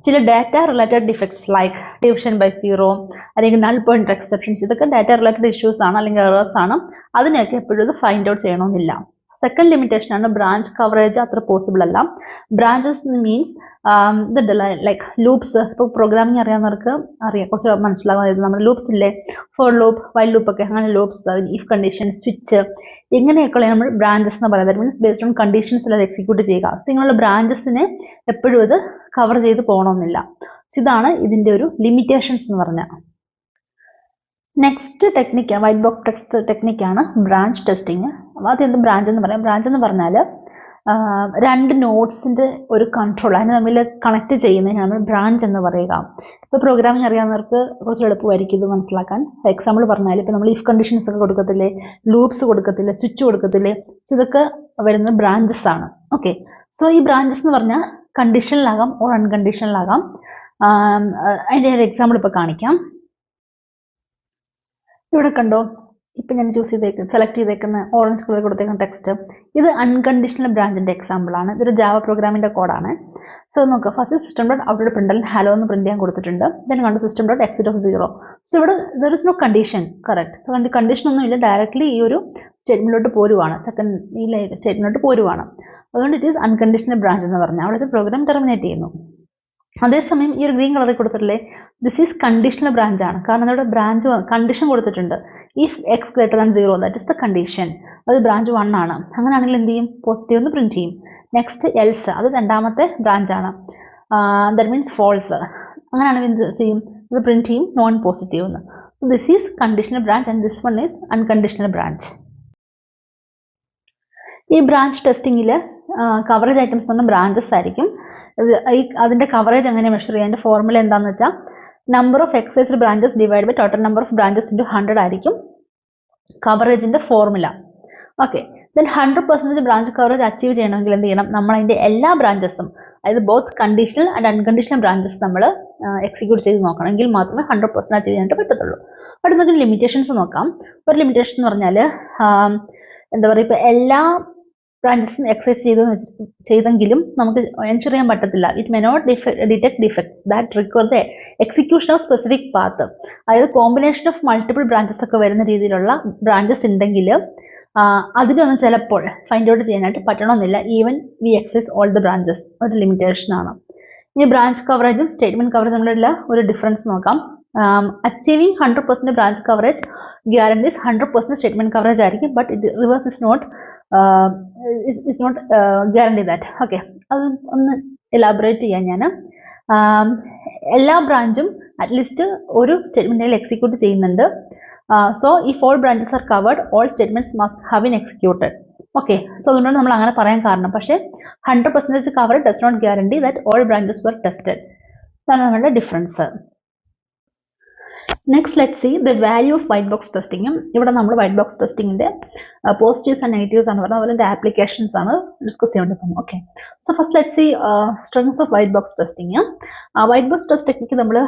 ചില data related defects like division by zero അല്ലെങ്കിൽ നൾ പോയിന്റ് എക്സെപ്ഷൻസ്, ഇതൊക്കെ ഡാറ്റ റിലേറ്റഡ് ഇഷ്യൂസ് ആണ് അല്ലെങ്കിൽ എറേഴ്സ് ആണ്. അതിനെയൊക്കെ എപ്പോഴും ഇത് ഫൈൻഡ് ഔട്ട് ചെയ്യണമെന്നില്ല. സെക്കൻഡ് ലിമിറ്റേഷൻ ആണ് ബ്രാഞ്ച് കവറേജ് അത്ര പോസിബിൾ അല്ല. Branches means like loops. ഇപ്പോൾ പ്രോഗ്രാമിംഗ് അറിയാവുന്നവർക്ക് അറിയാം, കുറച്ച് മനസ്സിലാകുന്നത് നമ്മൾ ലൂപ്സ് ഇല്ലേ, ഫോർ ലൂപ്പ്, വൈൽ ലൂപ്പ് ഒക്കെ, അങ്ങനെ ലൂപ്സ്, ഇഫ് കണ്ടീഷൻ, സ്വിച്ച്, ഇങ്ങനെയൊക്കെയുള്ള നമ്മൾ ബ്രാഞ്ചസ് എന്ന് പറയുന്നത്. മീൻസ് ബേസ്ഡ് ഓൺ കണ്ടീഷൻസ് അല്ലാതെ എക്സിക്യൂട്ട് ചെയ്യുക. സോ ഇങ്ങനെയുള്ള ബ്രാഞ്ചസിനെ എപ്പോഴും ഇത് കവർ ചെയ്ത് പോകണമെന്നില്ല. സോ ഇതാണ് ഇതിൻ്റെ ഒരു ലിമിറ്റേഷൻസ് എന്ന് പറഞ്ഞാൽ. Next technique white box test ടെക്നിക്കാണ് ബ്രാഞ്ച് ടെസ്റ്റിങ്. അതെന്ത് ബ്രാഞ്ച് എന്ന് പറയാം? ബ്രാഞ്ച് എന്ന് പറഞ്ഞാൽ രണ്ട് നോട്ട്സിൻ്റെ ഒരു കൺട്രോൾ അതിന് തമ്മിൽ കണക്ട് ചെയ്യുന്നതിനാണ് ബ്രാഞ്ച് എന്ന് പറയുക. ഇപ്പോൾ പ്രോഗ്രാമിംഗ് അറിയാവുന്നവർക്ക് കുറച്ച് എളുപ്പമായിരിക്കും ഇത് മനസ്സിലാക്കാൻ. എക്സാമ്പിൾ പറഞ്ഞാൽ ഇപ്പോൾ നമ്മൾ ഇഫ് കണ്ടീഷൻസ് ഒക്കെ കൊടുക്കത്തില്ലേ, ലൂപ്സ് കൊടുക്കത്തില്ലേ, സ്വിച്ച് കൊടുക്കത്തില്ലേ, ഇതൊക്കെ വരുന്നത് ബ്രാഞ്ചസ് ആണ്. ഓക്കെ, സോ ഈ ബ്രാഞ്ചസ് എന്ന് പറഞ്ഞാൽ കണ്ടീഷനിലാകാം ഓർ അൺകണ്ടീഷനിലാകാം. അതിൻ്റെ ഒരു എക്സാമ്പിൾ ഇപ്പോൾ കാണിക്കാം. ഇവിടെ കണ്ടോ, ഇപ്പം ഞാൻ സെലക്ട് ചെയ്തേക്കുന്ന ഓറഞ്ച് കളർ കൊടുത്തേക്കുന്ന ടെക്സ്റ്റ്, ഇത് അൺകണ്ടീഷണൽ ബ്രാഞ്ചിൻ്റെ എക്സാമ്പിൾ ആണ്. ഇതൊരു ജാവ പ്രോഗ്രാമിൻ്റെ കോഡാണ്. സോ നോക്കുക, first system dot output println hello എന്ന് പ്രിന്റ് ചെയ്യാൻ കൊടുത്തിട്ടുണ്ട്. ദെൻ കണ്ടു system dot exit of 0. So ഇവിടെ there is no condition. Correct. So condition ഒന്നുമില്ല, ഡയറക്ട്ലി ഈ ഒരു സ്റ്റേറ്റ്മെന്റിലോട്ട് പോരുവാണ്, സെക്കൻഡ് ഈ സ്റ്റേറ്റ്മെന്റിലോട്ട് പോരുവാണ്. അതുകൊണ്ട് ഇറ്റ് ഈസ് അൺകണ്ടീഷണൽ ബ്രാഞ്ച് എന്ന് പറഞ്ഞാൽ അവിടെ പ്രോഗ്രാം ടെർമിനേറ്റ് ചെയ്യുന്നു. അതേസമയം ഈ ഒരു ഗ്രീൻ കളറിൽ കൊടുത്തിട്ടില്ലേ, ദിസ് ഈസ് കണ്ടീഷണൽ ബ്രാഞ്ച് ആണ്. കാരണം അവിടെ ബ്രാഞ്ച് കണ്ടീഷൻ കൊടുത്തിട്ടുണ്ട്. If X greater than 0 that is the condition. അത് ബ്രാഞ്ച് 1 ആണ്. അങ്ങനെയാണെങ്കിൽ എന്ത് ചെയ്യും? പോസിറ്റീവ് എന്ന് പ്രിന്റ് ചെയ്യും. നെക്സ്റ്റ് എൽസ്, അത് രണ്ടാമത്തെ ബ്രാഞ്ചാണ്. That means false. അങ്ങനെയാണെങ്കിൽ എന്ത് ചെയ്യും? അത് പ്രിന്റ് ചെയ്യും നോൺ പോസിറ്റീവ് എന്ന്. So this is conditional branch and this one is unconditional branch. ഈ ബ്രാഞ്ച് ടെസ്റ്റിങ്ങിൽ കവറേജ് ഐറ്റംസ് പറഞ്ഞാൽ ബ്രാഞ്ചസ് ആയിരിക്കും. അതിൻ്റെ കവറേജ് എങ്ങനെ മെഷർ ചെയ്യാം? അതിൻ്റെ ഫോർമുല എന്താണെന്ന് വെച്ചാൽ number of exercised branches divide by total number of branches into 100 ആയിരിക്കും കവറേജിൻ്റെ formula. Okay, then 100% branch coverage achieve ചെയ്യണമെങ്കിൽ എന്ത് ചെയ്യണം? നമ്മൾ അതിൻ്റെ എല്ലാ ബ്രാഞ്ചസും, അതായത് both conditional and unconditional branches നമ്മൾ എക്സിക്യൂട്ട് ചെയ്ത് നോക്കണം. എങ്കിൽ മാത്രമേ 100% അച്ചീവ് ചെയ്യാനായിട്ട് പറ്റത്തുള്ളൂ. അവിടെ നമുക്ക് ലിമിറ്റേഷൻസ് നോക്കാം. ഒരു ലിമിറ്റേഷൻ എന്ന് പറഞ്ഞാൽ എന്താ പറയുക, ഇപ്പോൾ എല്ലാ ബ്രാഞ്ചസും എക്സൈസ് ചെയ്തെങ്കിലും നമുക്ക് എൻഷുർ ചെയ്യാൻ പറ്റത്തില്ല. It may not detect defects that require the execution of specific path. അതായത് കോമ്പിനേഷൻ ഓഫ് മൾട്ടിപ്പിൾ ബ്രാഞ്ചസ് ഒക്കെ വരുന്ന രീതിയിലുള്ള ബ്രാഞ്ചസ് ഉണ്ടെങ്കിൽ അതിനൊന്നും ചിലപ്പോൾ ഫൈൻഡ് ഔട്ട് ചെയ്യാനായിട്ട് പറ്റണമെന്നില്ല. Even we exercise all the branches. ഒരു ലിമിറ്റേഷൻ ആണ്. ഇനി ബ്രാഞ്ച് കവറേജും സ്റ്റേറ്റ്മെന്റ് കവറേജും തമ്മിലുള്ള ഒരു ഡിഫറൻസ് നോക്കാം. Achieving 100% branch coverage guarantees 100% statement coverage ആയിരിക്കും. But it reverse is not guarantee that. Okay, അത് ഒന്ന് എലാബറേറ്റ് ചെയ്യാൻ ഞാൻ. എല്ലാ ബ്രാഞ്ചും അറ്റ്ലീസ്റ്റ് ഒരു സ്റ്റേറ്റ്മെന്റിൽ എക്സിക്യൂട്ട് ചെയ്യുന്നുണ്ട്. So if all branches are covered, all statements must have been executed. Okay, so അതുകൊണ്ടാണ് നമ്മൾ അങ്ങനെ പറയാൻ കാരണം. പക്ഷേ 100% cover does not guarantee that all branches were tested. അതാണ് നമ്മുടെ difference. Next let see the value of white box ടെസ്റ്റിങ്ങും. ഇവിടെ നമ്മൾ വൈറ്റ് ബോക്സ് ടെസ്റ്റിങ്ങിന്റെ പോസിറ്റീവ്സ് ആൻഡ് നെഗറ്റീവ്സ് ആണ് പറഞ്ഞത്, അതുപോലെ ആപ്ലിക്കേഷൻസ് ആണ് ഡിസ്കസ് ചെയ്യേണ്ടത്. Okay, so first let see strengths of white box testing. White box test technique നമ്മൾ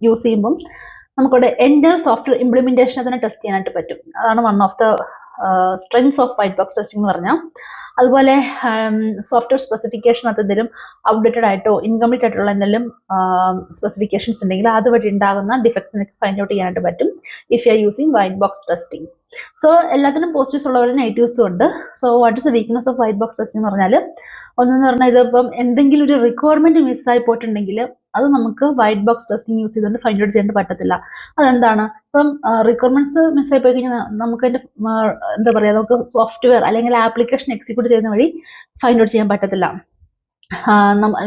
യൂസ് ചെയ്യുമ്പം നമുക്കിവിടെ എൻ്റെ സോഫ്റ്റ്വെയർ ഇംപ്ലിമെന്റേഷൻ അതിനെ ടെസ്റ്റ് ചെയ്യാനായിട്ട് പറ്റും. അതാണ് one of the strengths of white box testing എന്ന് പറഞ്ഞാൽ. അതുപോലെ സോഫ്റ്റ്വെയർ സ്പെസിഫിക്കേഷനകത്ത് എന്തെങ്കിലും ഔട്ട്ഡേറ്റഡ് ആയിട്ടോ ഇൻകംപ്ലീറ്റ് ആയിട്ടുള്ള എന്തെങ്കിലും സ്പെസിഫിക്കേഷൻസ് ഉണ്ടെങ്കിൽ അതുവഴി ഉണ്ടാകുന്ന ഡിഫക്ട്സിനെ ഫൈൻഡ് ഔട്ട് ചെയ്യാനായിട്ട് പറ്റും if you are using white box testing. So എല്ലാത്തിനും പോസിറ്റീവ്സ് ഉള്ളവരെ നെഗറ്റീവ്സും ഉണ്ട്. So what is the weakness of white box testing എന്ന് പറഞ്ഞാൽ, ഒന്നെന്ന് പറഞ്ഞാൽ ഇതിപ്പം എന്തെങ്കിലും ഒരു റിക്വയർമെന്റ് മിസ്സായി പോയിട്ടുണ്ടെങ്കിൽ അത് നമുക്ക് വൈറ്റ് ബോക്സ് ടെസ്റ്റിംഗ് യൂസ് ചെയ്തുകൊണ്ട് ഫൈൻഡ് ഔട്ട് ചെയ്യാൻ പറ്റത്തില്ല. അതെന്താണ്? ഇപ്പം റിക്വയർമെന്റ്സ് മിസ്സായി പോയി കഴിഞ്ഞാൽ നമുക്ക് അതിന്റെ എന്താ പറയുക, നമുക്ക് സോഫ്റ്റ്വെയർ അല്ലെങ്കിൽ ആപ്ലിക്കേഷൻ എക്സിക്യൂട്ട് ചെയ്യുന്ന വഴി ഫൈൻഡ് ഔട്ട് ചെയ്യാൻ പറ്റത്തില്ല.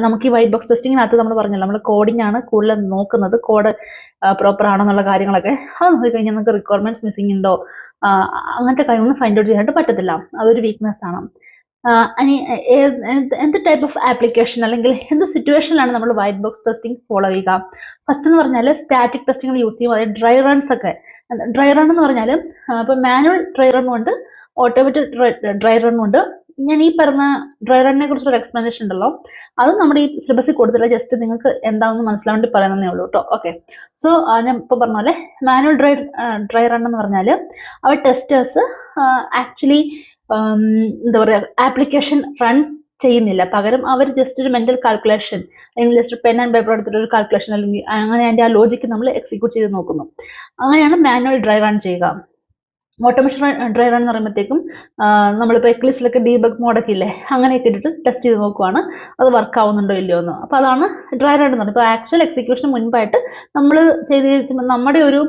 നമുക്ക് ഈ വൈറ്റ് ബോക്സ് ടെസ്റ്റിങ്ങിനകത്ത് നമ്മൾ പറഞ്ഞല്ലോ, നമ്മൾ കോഡിംഗ് ആണ് കൂടുതൽ നോക്കുന്നത്, കോഡ് പ്രോപ്പർ ആണോ എന്നുള്ള കാര്യങ്ങളൊക്കെ. അത് നോക്കിക്കഴിഞ്ഞാൽ നമുക്ക് റിക്വയർമെന്റ്സ് മിസ്സിംഗ് ഉണ്ടോ അങ്ങനത്തെ കാര്യങ്ങളൊന്നും ഫൈൻഡ് ഔട്ട് ചെയ്യാനായിട്ട് പറ്റത്തില്ല. അതൊരു വീക്ക്നെസ് ആണ്. എന്ത് ടൈപ്പ് ഓഫ് ആപ്ലിക്കേഷൻ അല്ലെങ്കിൽ എന്ത് സിറ്റുവേഷനിലാണ് നമ്മൾ വൈറ്റ് ബോക്സ് ടെസ്റ്റിംഗ് ഫോളോ ചെയ്യുക? ഫസ്റ്റ് എന്ന് പറഞ്ഞാൽ സ്റ്റാറ്റിക് ടെസ്റ്റിംഗ് യൂസ് ചെയ്യും. അതായത് ഡ്രൈ റൺസ് ഒക്കെ. ഡ്രൈ റൺ എന്ന് പറഞ്ഞാൽ ഇപ്പൊ മാനുവൽ ഡ്രൈ റൺ ഉണ്ട്, ഓട്ടോമാറ്റിക് ഡ്രൈ റൺ ഉണ്ട്. ഞാൻ ഈ പറഞ്ഞ ഡ്രൈ റണ്ണിനെ കുറിച്ചൊരു എക്സ്പ്ലനേഷൻ ഉണ്ടല്ലോ, അത് നമ്മുടെ ഈ സിലബസിൽ കൊടുത്തില്ല, ജസ്റ്റ് നിങ്ങൾക്ക് എന്താണെന്ന് മനസ്സിലാൻ വേണ്ടി പറയുന്നതേ ഉള്ളൂ കേട്ടോ. ഓക്കെ, സോ ഞാൻ ഇപ്പൊ പറഞ്ഞ പോലെ മാനുവൽ ഡ്രൈ റൺ എന്ന് പറഞ്ഞാൽ അവർ ടെസ്റ്റേഴ്സ് ആക്ച്വലി എന്താ പറയുക, ആപ്ലിക്കേഷൻ റൺ ചെയ്യുന്നില്ല, പകരം അവർ ജസ്റ്റ് ഒരു മെന്റൽ കാൽക്കുലേഷൻ അല്ലെങ്കിൽ ജസ്റ്റ് പെൻ ആൻഡ് പേപ്പർ എടുത്തിട്ട് ഒരു കാൽക്കുലേഷൻ അല്ലെങ്കിൽ അങ്ങനെ അതിന്റെ ആ ലോജിക്ക് നമ്മൾ എക്സിക്യൂട്ട് ചെയ്ത് നോക്കുന്നു. അങ്ങനെയാണ് മാനുവൽ ഡ്രൈ റൺ ചെയ്യുക. ഓട്ടോമേഷൻ ഡ്രൈ റൺ എന്ന് പറയുമ്പോഴത്തേക്കും നമ്മളിപ്പോൾ എക്ലിപ്സിലൊക്കെ ഡീബഗ് മോഡൊക്കെ ഇല്ലേ, അങ്ങനെയൊക്കെ ഇട്ടിട്ട് ടെസ്റ്റ് ചെയ്ത് നോക്കുവാണ് അത് വർക്ക് ആവുന്നുണ്ടോ ഇല്ലയോ എന്ന്. അപ്പോൾ അതാണ് ഡ്രൈ റൺ എന്ന് പറയുന്നത്. ഇപ്പോൾ ആക്ച്വൽ എക്സിക്യൂഷന് മുൻപായിട്ട് നമ്മൾ ചെയ്ത് നമ്മുടെ ഒരു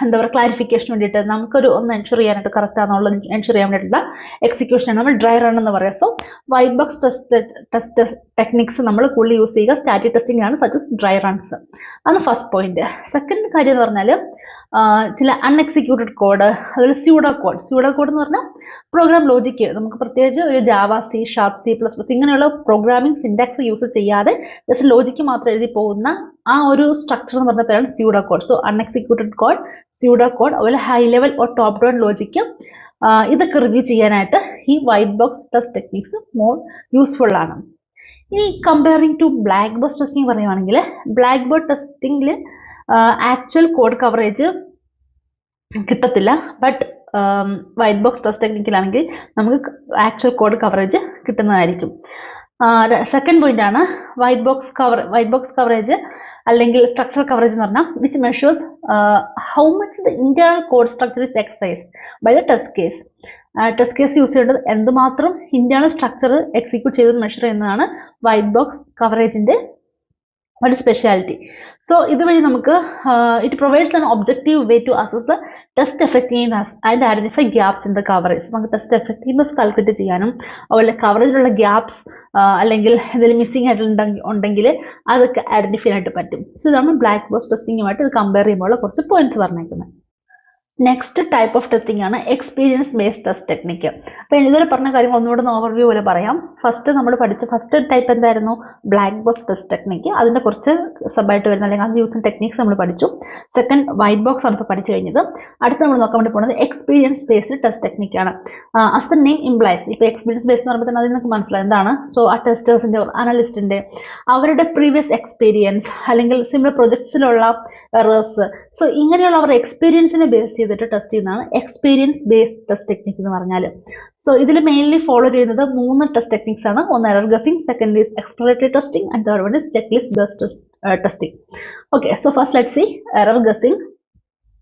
എന്താ പറയുക ക്ലാരിഫിക്കേഷന് വേണ്ടിയിട്ട് നമുക്കൊരു ഒന്ന് എൻഷുർ ചെയ്യാനായിട്ട് കറക്റ്റ് ആണെന്നുള്ളത് എൻഷുർ ചെയ്യാൻ വേണ്ടിയിട്ടുള്ള എക്സിക്യൂഷനാണ് നമ്മൾ ഡ്രൈ റൺ എന്ന് പറയുക. So white box test techniques നമ്മൾ കൂടുതൽ യൂസ് ചെയ്യുക സ്റ്റാറ്റിക് ടെസ്റ്റിംഗ് ആണ്, സച്ച് എസ് ഡ്രൈ റൺസ് ആണ് ഫസ്റ്റ് പോയിന്റ്. സെക്കൻഡ് കാര്യം എന്ന് പറഞ്ഞാൽ ചില അൺഎക്സിക്യൂട്ടഡ് കോഡ്, അതുപോലെ സ്യൂഡോ കോഡ് എന്ന് പറഞ്ഞാൽ പ്രോഗ്രാം ലോജിക്ക്. നമുക്ക് പ്രത്യേകിച്ച് ഒരു ജാവ, സി ഷാർപ്പ്, C++, ഇങ്ങനെയുള്ള പ്രോഗ്രാമിംഗ് സിൻടാക്സ് യൂസ് ചെയ്യാതെ ജസ്റ്റ് ലോജിക്ക് മാത്രം എഴുതി പോകുന്ന ആ ഒരു സ്ട്രക്ചർ എന്ന് പറഞ്ഞ പേരാണ് pseudo code. So unexecuted code, pseudo code, അതുപോലെ high level or top down logic, ഇതൊക്കെ റിവ്യൂ ചെയ്യാനായിട്ട് ഈ white box test techniques more useful ആണ്. ഇനി comparing to black box testing പറയുവാണെങ്കിൽ, ബ്ലാക്ക് ബോക്സ് ടെസ്റ്റിംഗിൽ ആക്ച്വൽ കോഡ് കവറേജ് കിട്ടത്തില്ല, ബട്ട് വൈറ്റ് ബോക്സ് ടെസ്റ്റ് ടെക്നിക്കിലാണെങ്കിൽ നമുക്ക് ആക്ച്വൽ കോഡ് കവറേജ് കിട്ടുന്നതായിരിക്കും. സെക്കൻഡ് പോയിന്റ് ആണ് വൈറ്റ് ബോക്സ് കവറേജ് അല്ലെങ്കിൽ സ്ട്രക്ചർ കവറേജ് എന്ന് പറഞ്ഞാൽ which measures how much the internal code structure is exercised by the test case. Test case use ചെയ്യേണ്ടത് എന്തുമാത്രം internal structure execute ചെയ്ത് മെഷർ ചെയ്യുന്നതാണ് white box കവറേജിന്റെ ഒരു സ്പെഷ്യാലിറ്റി. സോ ഇതുവഴി നമുക്ക് it provides an objective way to assess the test effectiveness and identify gaps in the coverage. നമുക്ക് test effectiveness calculate ചെയ്യാനും അതുപോലെ കവറേജിലുള്ള ഗ്യാപ്സ് അല്ലെങ്കിൽ എന്തെങ്കിലും മിസ്സിംഗ് ആയിട്ടുണ്ടെങ്കിൽ അതൊക്കെ ഐഡന്റിഫൈ ആയിട്ട് പറ്റും. സോ ഇതാണ് ബ്ലാക്ക് ബോക്സ് ടെസ്റ്റിങ്ങുമായിട്ട് ഇത് കമ്പയർ ചെയ്യുമ്പോൾ കുറച്ച് പോയിന്റ്സ് പറഞ്ഞേക്കുന്നത്. നെക്സ്റ്റ് ടൈപ്പ് ഓഫ് ടെസ്റ്റിംഗ് ആണ് എക്സ്പീരിയൻസ് ബേസ്ഡ് ടെസ്റ്റ് ടെക്നിക്ക്. അപ്പോൾ ഇതുവരെ പറഞ്ഞ കാര്യങ്ങൾ ഒന്നുകൂടെ ഓവർവ്യൂ പോലെ പറയാം. ഫസ്റ്റ് നമ്മൾ പഠിച്ച ഫസ്റ്റ് ടൈപ്പ് എന്തായിരുന്നു? Black box test technique. അതിന്റെ കുറച്ച് സബായിട്ട് വരുന്ന അല്ലെങ്കിൽ അത് യൂസിങ് ടെക്നിക്സ് നമ്മൾ പഠിച്ചു. സെക്കൻഡ് വൈറ്റ് ബോക്സ് ആണ് ഇപ്പോൾ പഠിച്ചു കഴിഞ്ഞത്. അടുത്ത് നമ്മൾ നോക്കാൻ വേണ്ടി പോകുന്നത് എക്സ്പീരിയൻസ് ബേസ്ഡ് ടെസ്റ്റ് ടെക്നിക്കാണ്. ആസ് ദ നെയിം ഇംപ്ലൈസ്, ഇപ്പോൾ എക്സ്പീരിയൻസ് ബേസ്ഡ് എന്ന് പറയുമ്പോൾ അതിൽ നമുക്ക് മനസ്സിലായി എന്താണ്. സോ ആ ടെസ്റ്റേഴ്സിന്റെ അനലിസ്റ്റിന്റെ അവരുടെ പ്രീവിയസ് എക്സ്പീരിയൻസ് അല്ലെങ്കിൽ സിമിലർ പ്രൊജക്ട്സിലുള്ള എറേഴ്സ്, സോ ഇങ്ങനെയുള്ള അവരുടെ എക്സ്പീരിയൻസിനെ ബേസ് ചെയ്തിട്ട് ടെസ്റ്റ് ചെയ്യുന്നതാണ് എക്സ്പീരിയൻസ് ബേസ്ഡ് ടെസ്റ്റ് ടെക്നിക് എന്ന് പറഞ്ഞാൽ. സോ ഇതിൽ മെയിൻലി ഫോളോ ചെയ്യുന്നത് 3 ടെസ്റ്റ് ടെക്നിക്സ് ആണ്. ഒന്ന് error guessing, second is exploratory testing and third one is checklist based testing. Okay, so first let's see error guessing.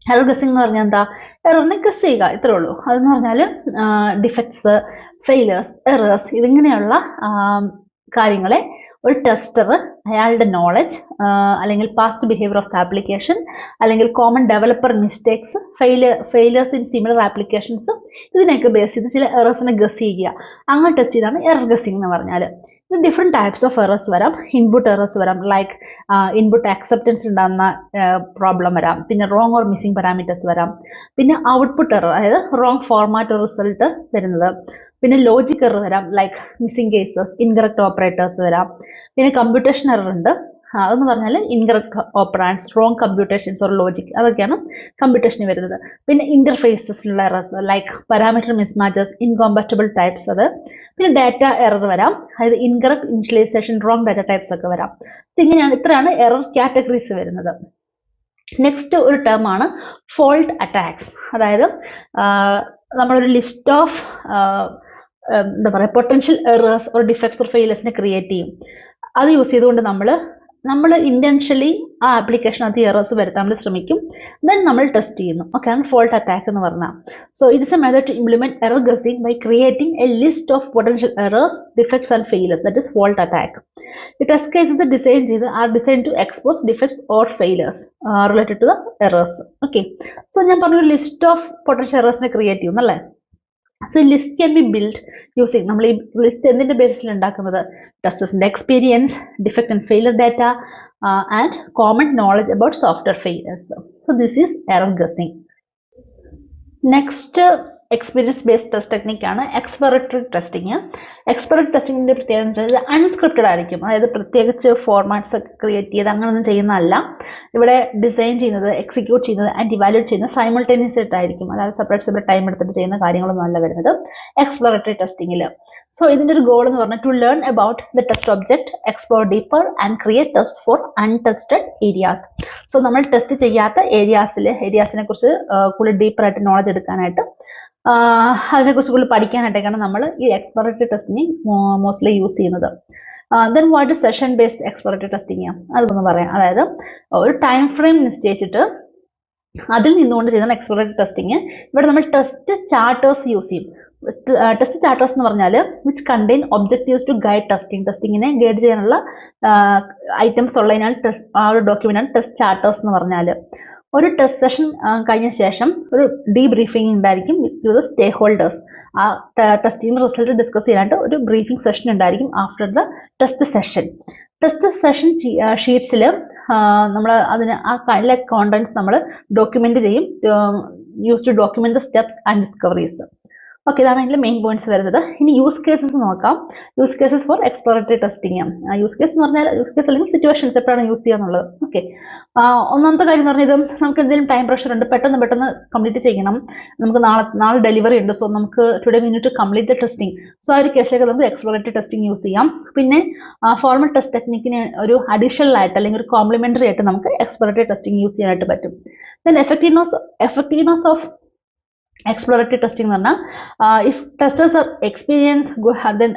Error guessing എന്ന് പറഞ്ഞാൽ എന്താ? എററിനെ guess ചെയ്യുക, ഇത്രേ ഉള്ളൂ. അതെന്ന് പറഞ്ഞാൽ ഡിഫക്ട്സ്, ഫെയിലേഴ്സ്, എറേഴ്സ് ഇതിങ്ങനെയുള്ള കാര്യങ്ങളെ ഒരു ടെസ്റ്റർ അയാളുടെ നോളജ് അല്ലെങ്കിൽ past behaviour of the application അല്ലെങ്കിൽ common developer mistakes, failures in similar applications ഇതിനെയൊക്കെ ബേസ് ചെയ്ത് ചില എറേഴ്സിനെ ഗസ് ചെയ്യുക. അങ്ങനെ ടെസ്റ്റ് ചെയ്താണ് എറർ ഗസിംഗ് എന്ന് പറഞ്ഞാൽ. ഡിഫറെൻറ്റ് ടൈപ്സ് ഓഫ് എറേഴ്സ് വരാം. ഇൻപുട്ട് എറേഴ്സ് വരാം, ലൈക്ക് ഇൻപുട്ട് അക്സെപ്റ്റൻസ് ഉണ്ടാകുന്ന പ്രോബ്ലം വരാം, പിന്നെ റോങ് ഓർ മിസ്സിംഗ് പാരാമീറ്റേഴ്സ് വരാം, പിന്നെ ഔട്ട്പുട്ട് എറർ, അതായത് റോങ് ഫോർമാറ്റ് റിസൾട്ട് വരുന്നത്, പിന്നെ ലോജിക് എറർ വരാം, like missing cases, incorrect operators വരാം, പിന്നെ കമ്പ്യൂട്ടേഷൻ എറർ ഉണ്ട്. അതെന്ന് പറഞ്ഞാൽ incorrect operands, wrong computations or logic, അതൊക്കെയാണ് കമ്പ്യൂട്ടേഷന് വരുന്നത്. പിന്നെ ഇന്റർഫേസസിലുള്ള errors like parameter mismatches, incompatible types, അത് പിന്നെ ഡാറ്റ എറർ വരാം, അതായത് incorrect initialisation, wrong data types ഒക്കെ വരാം. ഇത്രയാണ് എറർ കാറ്റഗറീസ് വരുന്നത്. നെക്സ്റ്റ് ഒരു ടേം ആണ് ഫോൾട്ട് അറ്റാക്സ്. അതായത് നമ്മളൊരു ലിസ്റ്റ് ഓഫ് എന്താ പറയുക potential errors or defects or ഫെയിലേഴ്സിനെ ക്രിയേറ്റ് ചെയ്യും. അത് യൂസ് ചെയ്തുകൊണ്ട് നമ്മൾ ഇന്റൻഷ്യലി ആ ആപ്ലിക്കേഷനകത്ത് എറേഴ്സ് വരുത്താൻ നമ്മൾ ശ്രമിക്കും, ദെൻ നമ്മൾ ടെസ്റ്റ് ചെയ്യുന്നു. ഓക്കെ, ആണ് ഫോൾട്ട് അറ്റാക്ക് എന്ന് പറഞ്ഞാൽ. So it is a method to implement error guessing by creating a list of potential errors, defects and failures, that is fault attack. ഈ test cases design to expose defects or failures related to the errors. Okay, so ഞാൻ പറഞ്ഞ ഒരു list of potential എറേഴ്സിനെ create ചെയ്യും അല്ലേ. So list can be build using, നമ്മൾ ഈ list എന്തിന്റെ ബേസിൽ ഉണ്ടാക്കുന്നത്? ടെസ്റ്റേഴ്സിന്റെ experience, defect and failure data, and common knowledge about software failures. So this is error guessing. Next experience based test ടെക്നിക്കാണ് എക്സ്പ്ലോറേറ്ററി ടെസ്റ്റിംഗ്. എക്സ്പ്ലോറേറ്ററി ടെസ്റ്റിങ്ങിന്റെ പ്രത്യേകത എന്ന് വെച്ചാൽ അൺസ്ക്രിപ്റ്റഡ് ആയിരിക്കും, അതായത് പ്രത്യേകിച്ച് ഫോർമാറ്റ്സ് ഒക്കെ ക്രിയേറ്റ് ചെയ്ത് അങ്ങനെയൊന്നും ചെയ്യുന്നതല്ല. ഇവിടെ ഡിസൈൻ ചെയ്യുന്നത്, എക്സിക്യൂട്ട് ചെയ്യുന്നത് ആൻഡ് ഇവാലുവേറ്റ് ചെയ്യുന്നത് സൈമൾട്ടേനിയസ് ആയിട്ടായിരിക്കും, അതായത് സെപ്പറേറ്റ് ടൈം എടുത്തിട്ട് ചെയ്യുന്ന കാര്യങ്ങളൊന്നും അല്ല വരുന്നത് എക്സ്പ്ലോറേറ്ററി ടെസ്റ്റിംഗിൽ. സോ ഇതിന്റെ ഒരു ഗോൾ എന്ന് പറഞ്ഞാൽ to learn about the test object, explore deeper and create test for untested areas. So നമ്മൾ ടെസ്റ്റ് ചെയ്യാത്ത ഏരിയാസിനെ കുറിച്ച് കൂടുതൽ ഡീപ്പറായിട്ട് നോളജ് എടുക്കാനായിട്ട്, അതിനെക്കുറിച്ച് കൂടുതൽ പഠിക്കാനായിട്ടൊക്കെയാണ് നമ്മൾ ഈ എക്സ്പ്ലോറേറ്ററി ടെസ്റ്റിംഗ് മോസ്റ്റ്ലി യൂസ് ചെയ്യുന്നത്. Then what is session based exploratory testing? അതൊന്ന് പറയാം. അതായത് ഒരു ടൈം ഫ്രെയിം നിശ്ചയിച്ചിട്ട് അതിൽ നിന്നുകൊണ്ട് ചെയ്യുന്ന എക്സ്പ്ലോറേറ്ററി ടെസ്റ്റിംഗ്. ഇവിടെ നമ്മൾ ടെസ്റ്റ് ചാർട്ടേഴ്സ് യൂസ് ചെയ്യും. ടെസ്റ്റ് ചാർട്ടേഴ്സ് എന്ന് പറഞ്ഞാൽ which contain objectives to guide ടെസ്റ്റിങ്ങിനെ ഗൈഡ് ചെയ്യാനുള്ള ഐറ്റംസ് ഉള്ളതിനാണ് ആ ഒരു ഡോക്യുമെന്റാണ് ടെസ്റ്റ് ചാർട്ടേഴ്സ് എന്ന് പറഞ്ഞാൽ. ഒരു ടെസ്റ്റ് സെഷൻ കഴിഞ്ഞ ശേഷം ഒരു ഡീബ്രീഫിംഗ് ഉണ്ടായിരിക്കും ടു ദ സ്റ്റേ ഹോൾഡേഴ്സ്. ആ ടെസ്റ്റിംഗ് റിസൾട്ട് ഡിസ്കസ് ചെയ്യാനായിട്ട് ഒരു ബ്രീഫിംഗ് സെഷൻ ഉണ്ടായിരിക്കും after the test session. Test session ഷീറ്റ്സിൽ നമ്മൾ അതിന് ആ കയ്യിലെ കോണ്ടന്റ്സ് നമ്മൾ ഡോക്യുമെന്റ് ചെയ്യും, use to document the steps and discoveries. Okay, ഇതാണ് അതിൻ്റെ മെയിൻ പോയിന്റ്സ് വരുന്നത്. ഇനി യൂസ് കേസസ് നോക്കാം. Use cases for exploratory testing. Use case എന്ന് പറഞ്ഞാൽ യൂസ് കേസ് അല്ലെങ്കിൽ സിറ്റുവേഷൻസ് എപ്പോഴാണ് യൂസ് ചെയ്യാന്നുള്ളത്. ഓക്കെ, ഒന്നാമത്തെ കാര്യം എന്ന് പറഞ്ഞാൽ ഇത് നമുക്ക് എന്തെങ്കിലും ടൈം പ്രഷർ ഉണ്ട്, പെട്ടെന്ന് കംപ്ലീറ്റ് ചെയ്യണം, നമുക്ക് നാളെ ഡെലിവറി ഉണ്ട്, സോ നമുക്ക് today we need to complete the testing. So ആ ഒരു കേസിലേക്ക് നമുക്ക് എക്സ്പ്ലോറേറ്ററി ടെസ്റ്റിംഗ് യൂസ് ചെയ്യാം. പിന്നെ ഫോർമൽ ടെസ്റ്റ് ടെക്നിക്കിന് ഒരു അഡീഷണൽ ആയിട്ട് അല്ലെങ്കിൽ ഒരു കോംപ്ലിമെന്ററി ആയിട്ട് നമുക്ക് എക്സ്പ്ലോറേറ്ററി ടെസ്റ്റിംഗ് യൂസ് ചെയ്യാനായിട്ട് പറ്റും. Then effectiveness of exploratory testing എന്ന് പറഞ്ഞാൽ if testers are experience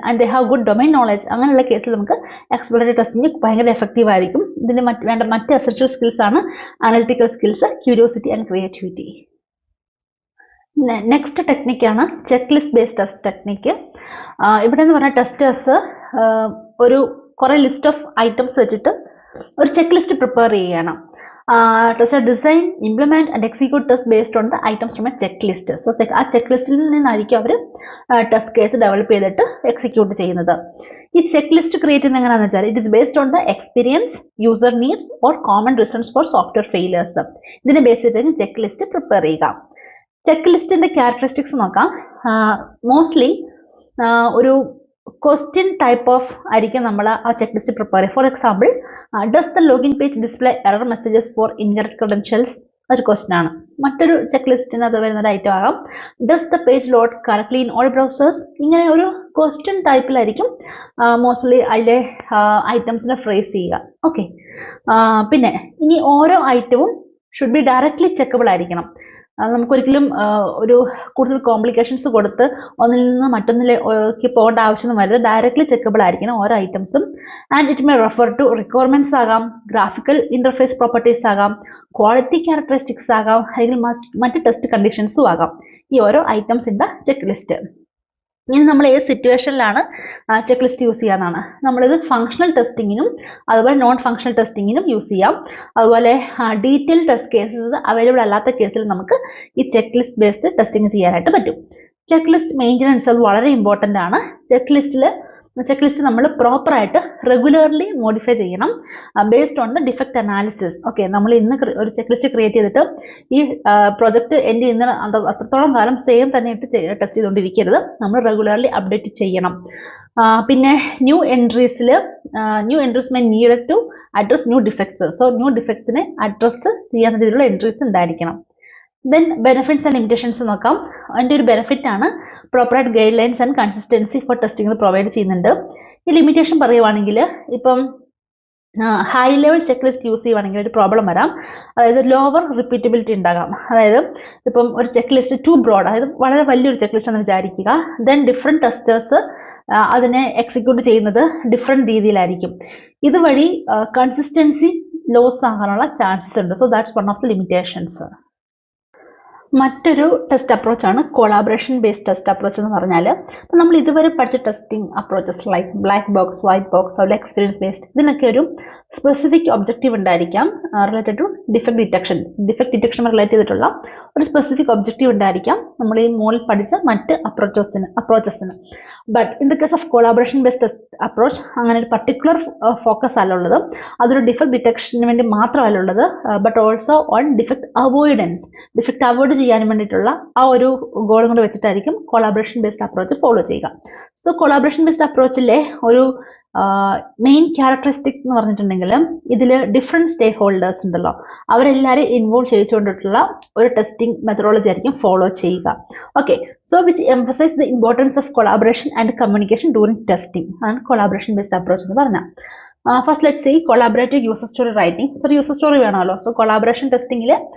and they have good domain knowledge, അങ്ങനെയുള്ള കേസിൽ നമുക്ക് എക്സ്പ്ലോറേറ്ററി ടെസ്റ്റിംഗ് ഭയങ്കര എഫക്റ്റീവ് ആയിരിക്കും. ഇതിന് വേണ്ട മറ്റ് എസെൻഷ്യൽ സ്കിൽസ് ആണ് analytical skills, curiosity and creativity. Next ടെക്നിക്കാണ് checklist based test technique. ഇവിടെ എന്ന് പറഞ്ഞാൽ ടെസ്റ്റേഴ്സ് കുറെ ലിസ്റ്റ് ഓഫ് ഐറ്റംസ് വെച്ചിട്ട് ഒരു ചെക്ക് ലിസ്റ്റ് പ്രിപ്പയർ ചെയ്യണം. Tester design, implement and execute tests based on the items from a checklist. So ആ check ലിസ്റ്റിൽ നിന്നായിരിക്കും അവർ ടെസ്റ്റ് കേസ് ഡെവലപ്പ് ചെയ്തിട്ട് എക്സിക്യൂട്ട് ചെയ്യുന്നത്. ഈ ചെക്ക് ലിസ്റ്റ് ക്രിയേറ്റ് ചെയ്യുന്നത് എങ്ങനെയാണെന്ന് വെച്ചാൽ it is based on the experience, user needs or common reasons for software failures. ഇതിനെ ബേസ് ചെയ്തിട്ട് ചെക്ക് ലിസ്റ്റ് പ്രിപ്പയർ ചെയ്യുക. ചെക്ക് ലിസ്റ്റിന്റെ ക്യാരക്ടറിസ്റ്റിക്സ് നോക്കാം. മോസ്റ്റ്ലി ഒരു ക്വസ്റ്റ്യൻ ടൈപ്പ് ഓഫ് ആയിരിക്കും നമ്മൾ ആ ചെക്ക് ലിസ്റ്റ് പ്രിപ്പയർ ചെയ്യുക. For example, does the login page display error messages for incorrect credentials? ഒരു ക്വസ്റ്റ്യൻ ആണ്. മറ്റൊരു ചെക്ക് ലിസ്റ്റിന് അത് വരുന്ന ഒരു ഐറ്റം ആകാം. Does the page load correctly in all browsers? ഇങ്ങനെ ഒരു ക്വസ്റ്റ്യൻ ടൈപ്പിലായിരിക്കും മോസ്റ്റ്ലി അതിലെ ഐറ്റംസിനെ ഫ്രേസ് ചെയ്യുക. ഓക്കെ, പിന്നെ ഇനി ഓരോ ഐറ്റവും ഷുഡ് ബി ഡയറക്ട്ലി ചെക്കബിൾ ആയിരിക്കണം. നമുക്കൊരിക്കലും ഒരു കൂടുതൽ കോംപ്ലിക്കേഷൻസ് കൊടുത്ത് ഒന്നിൽ നിന്ന് മറ്റൊന്നിലേക്ക് പോകേണ്ട ആവശ്യമൊന്നും വരരുത്. ഡയറക്ട്ലി ചെക്കബിൾ ആയിരിക്കണം ഓരോ ഐറ്റംസും. And it may refer to requirements ആകാം, ഗ്രാഫിക്കൽ ഇന്റർഫേസ് പ്രോപ്പർട്ടീസ് ആകാം, ക്വാളിറ്റി ക്യാരക്ടറിസ്റ്റിക്സ് ആകാം, അല്ലെങ്കിൽ മറ്റ് ടെസ്റ്റ് കണ്ടീഷൻസും ആകാം ഈ ഓരോ items in the check list. ഇനി നമ്മൾ ഏത് സിറ്റുവേഷനിലാണ് ചെക്ക് ലിസ്റ്റ് യൂസ് ചെയ്യാന്നാണ്. നമ്മളിത് ഫങ്ഷണൽ ടെസ്റ്റിങ്ങിനും അതുപോലെ നോൺ ഫങ്ഷണൽ ടെസ്റ്റിങ്ങിനും യൂസ് ചെയ്യാം. അതുപോലെ ഡീറ്റെയിൽ ടെസ്റ്റ് കേസസ് അവൈലബിൾ അല്ലാത്ത കേസിൽ നമുക്ക് ഈ ചെക്ക് ലിസ്റ്റ് ബേസ്ഡ് ടെസ്റ്റിംഗ് ചെയ്യാനായിട്ട് പറ്റും. ചെക്ക് ലിസ്റ്റ് മെയിൻ്റനൻസ് അത് വളരെ ഇമ്പോർട്ടൻ്റ് ആണ്. ചെക്ക് ലിസ്റ്റിൽ ചെക്ക് ലിസ്റ്റ് നമ്മൾ പ്രോപ്പറായിട്ട് റെഗുലർലി മോഡിഫൈ ചെയ്യണം based on the defect analysis. Okay, നമ്മൾ ഇന്ന് ഒരു ചെക്ക് ലിസ്റ്റ് ക്രിയേറ്റ് ചെയ്തിട്ട് ഈ പ്രൊജക്ട് എൻ്റെ ഇന്ന് അത്രത്തോളം കാലം സെയിം തന്നെ ഇട്ട് ടെസ്റ്റ് ചെയ്തുകൊണ്ടിരിക്കരുത്. നമ്മൾ റെഗുലർലി അപ്ഡേറ്റ് ചെയ്യണം. പിന്നെ new entries may needed to address new defects. So new ഡിഫക്ട്സിനെ അഡ്രസ്സ് ചെയ്യാൻ രീതിയിലുള്ള എൻട്രീസ് ഉണ്ടായിരിക്കണം. ദെൻ ബെനിഫിറ്റ്സ് ആൻഡ് ലിമിറ്റേഷൻസ് നോക്കാം. അതിൻ്റെ ഒരു ബെനിഫിറ്റ് ആണ് പ്രോപ്പറായിട്ട് guide lines and consistency four testing provide ചെയ്യുന്നുണ്ട്. ഈ ലിമിറ്റേഷൻ പറയുവാണെങ്കിൽ ഇപ്പം high level check list use ചെയ്യുവാണെങ്കിൽ ഒരു പ്രോബ്ലം വരാം. അതായത് ലോവർ റിപ്പീറ്റബിലിറ്റി ഉണ്ടാകാം. അതായത് ഇപ്പം ഒരു ചെക്ക് ലിസ്റ്റ് ടു ബ്രോഡ്, അതായത് വളരെ വലിയൊരു ചെക്ക് ലിസ്റ്റ് എന്ന് വിചാരിക്കുക. ദെൻ ഡിഫറെൻറ്റ് ടെസ്റ്റേഴ്സ് അതിനെ എക്സിക്യൂട്ട് ചെയ്യുന്നത് ഡിഫറെൻറ്റ് രീതിയിലായിരിക്കും. ഇതുവഴി കൺസിസ്റ്റൻസി ലോസ് ആകാനുള്ള ചാൻസസ് ഉണ്ട്. So that's one of the limitations. മറ്റൊരു ടെസ്റ്റ് അപ്രോച്ചാണ് കൊളാബറേഷൻ ബേസ്ഡ് ടെസ്റ്റ് അപ്രോച്ച് എന്ന് പറഞ്ഞാൽ, ഇപ്പം നമ്മൾ ഇതുവരെ പഠിച്ച testing approaches like black box, white box, അതുപോലെ എക്സ്പീരിയൻസ് ബേസ്ഡ്, ഇതിനൊക്കെ ഒരു സ്പെസിഫിക് ഒബ്ജക്റ്റീവ് ഉണ്ടായിരിക്കാം related to defect detection relate ചെയ്തിട്ടുള്ള ഒരു സ്പെസിഫിക് ഒബ്ജക്റ്റീവ് ഉണ്ടായിരിക്കാം നമ്മൾ ഈ മുകളിൽ പഠിച്ച മറ്റ് അപ്രോച്ചസിന്. But in the case of collaboration based test approach അങ്ങനെ ഒരു പർട്ടിക്കുലർ ഫോക്കസ് അല്ല ഉള്ളത്. അതൊരു ഡിഫക്ട് ഡിറ്റക്ഷന് വേണ്ടി മാത്രമല്ല ഉള്ളത്, but also on defect avoidance, defect avoid ചെയ്യാൻ വേണ്ടിയിട്ടുള്ള ആ ഒരു ഗോളും കൂടെ വെച്ചിട്ടായിരിക്കും കൊളാബറേഷൻ ബേസ്ഡ് അപ്രോച്ച് ഫോളോ ചെയ്യുക. സോ കൊളാബറേഷൻ ബേസ്ഡ് അപ്രോച്ചിലെ ഒരു മെയിൻ ക്യാരക്ടറിസ്റ്റിക് എന്ന് പറഞ്ഞിട്ടുണ്ടെങ്കിൽ ഇതിൽ ഡിഫറെൻറ്റ് സ്റ്റേക്ക് ഹോൾഡേഴ്സ് ഉണ്ടല്ലോ, അവരെല്ലാവരും ഇൻവോൾവ് ചെയ്തുകൊണ്ടിട്ടുള്ള ഒരു ടെസ്റ്റിംഗ് മെത്തഡോളജി ആയിരിക്കും ഫോളോ ചെയ്യുക. Okay, so which emphasize the importance of collaboration and communication during testing ആണ് കൊളാബറേഷൻ ബേസ്ഡ് അപ്രോച്ച് എന്ന് പറഞ്ഞാൽ. First let's see collaborative user story writing. So ഒരു യൂസർ സ്റ്റോറി വേണമല്ലോ. സോ കൊളാബറേഷൻ ടെസ്റ്റിംഗിൽ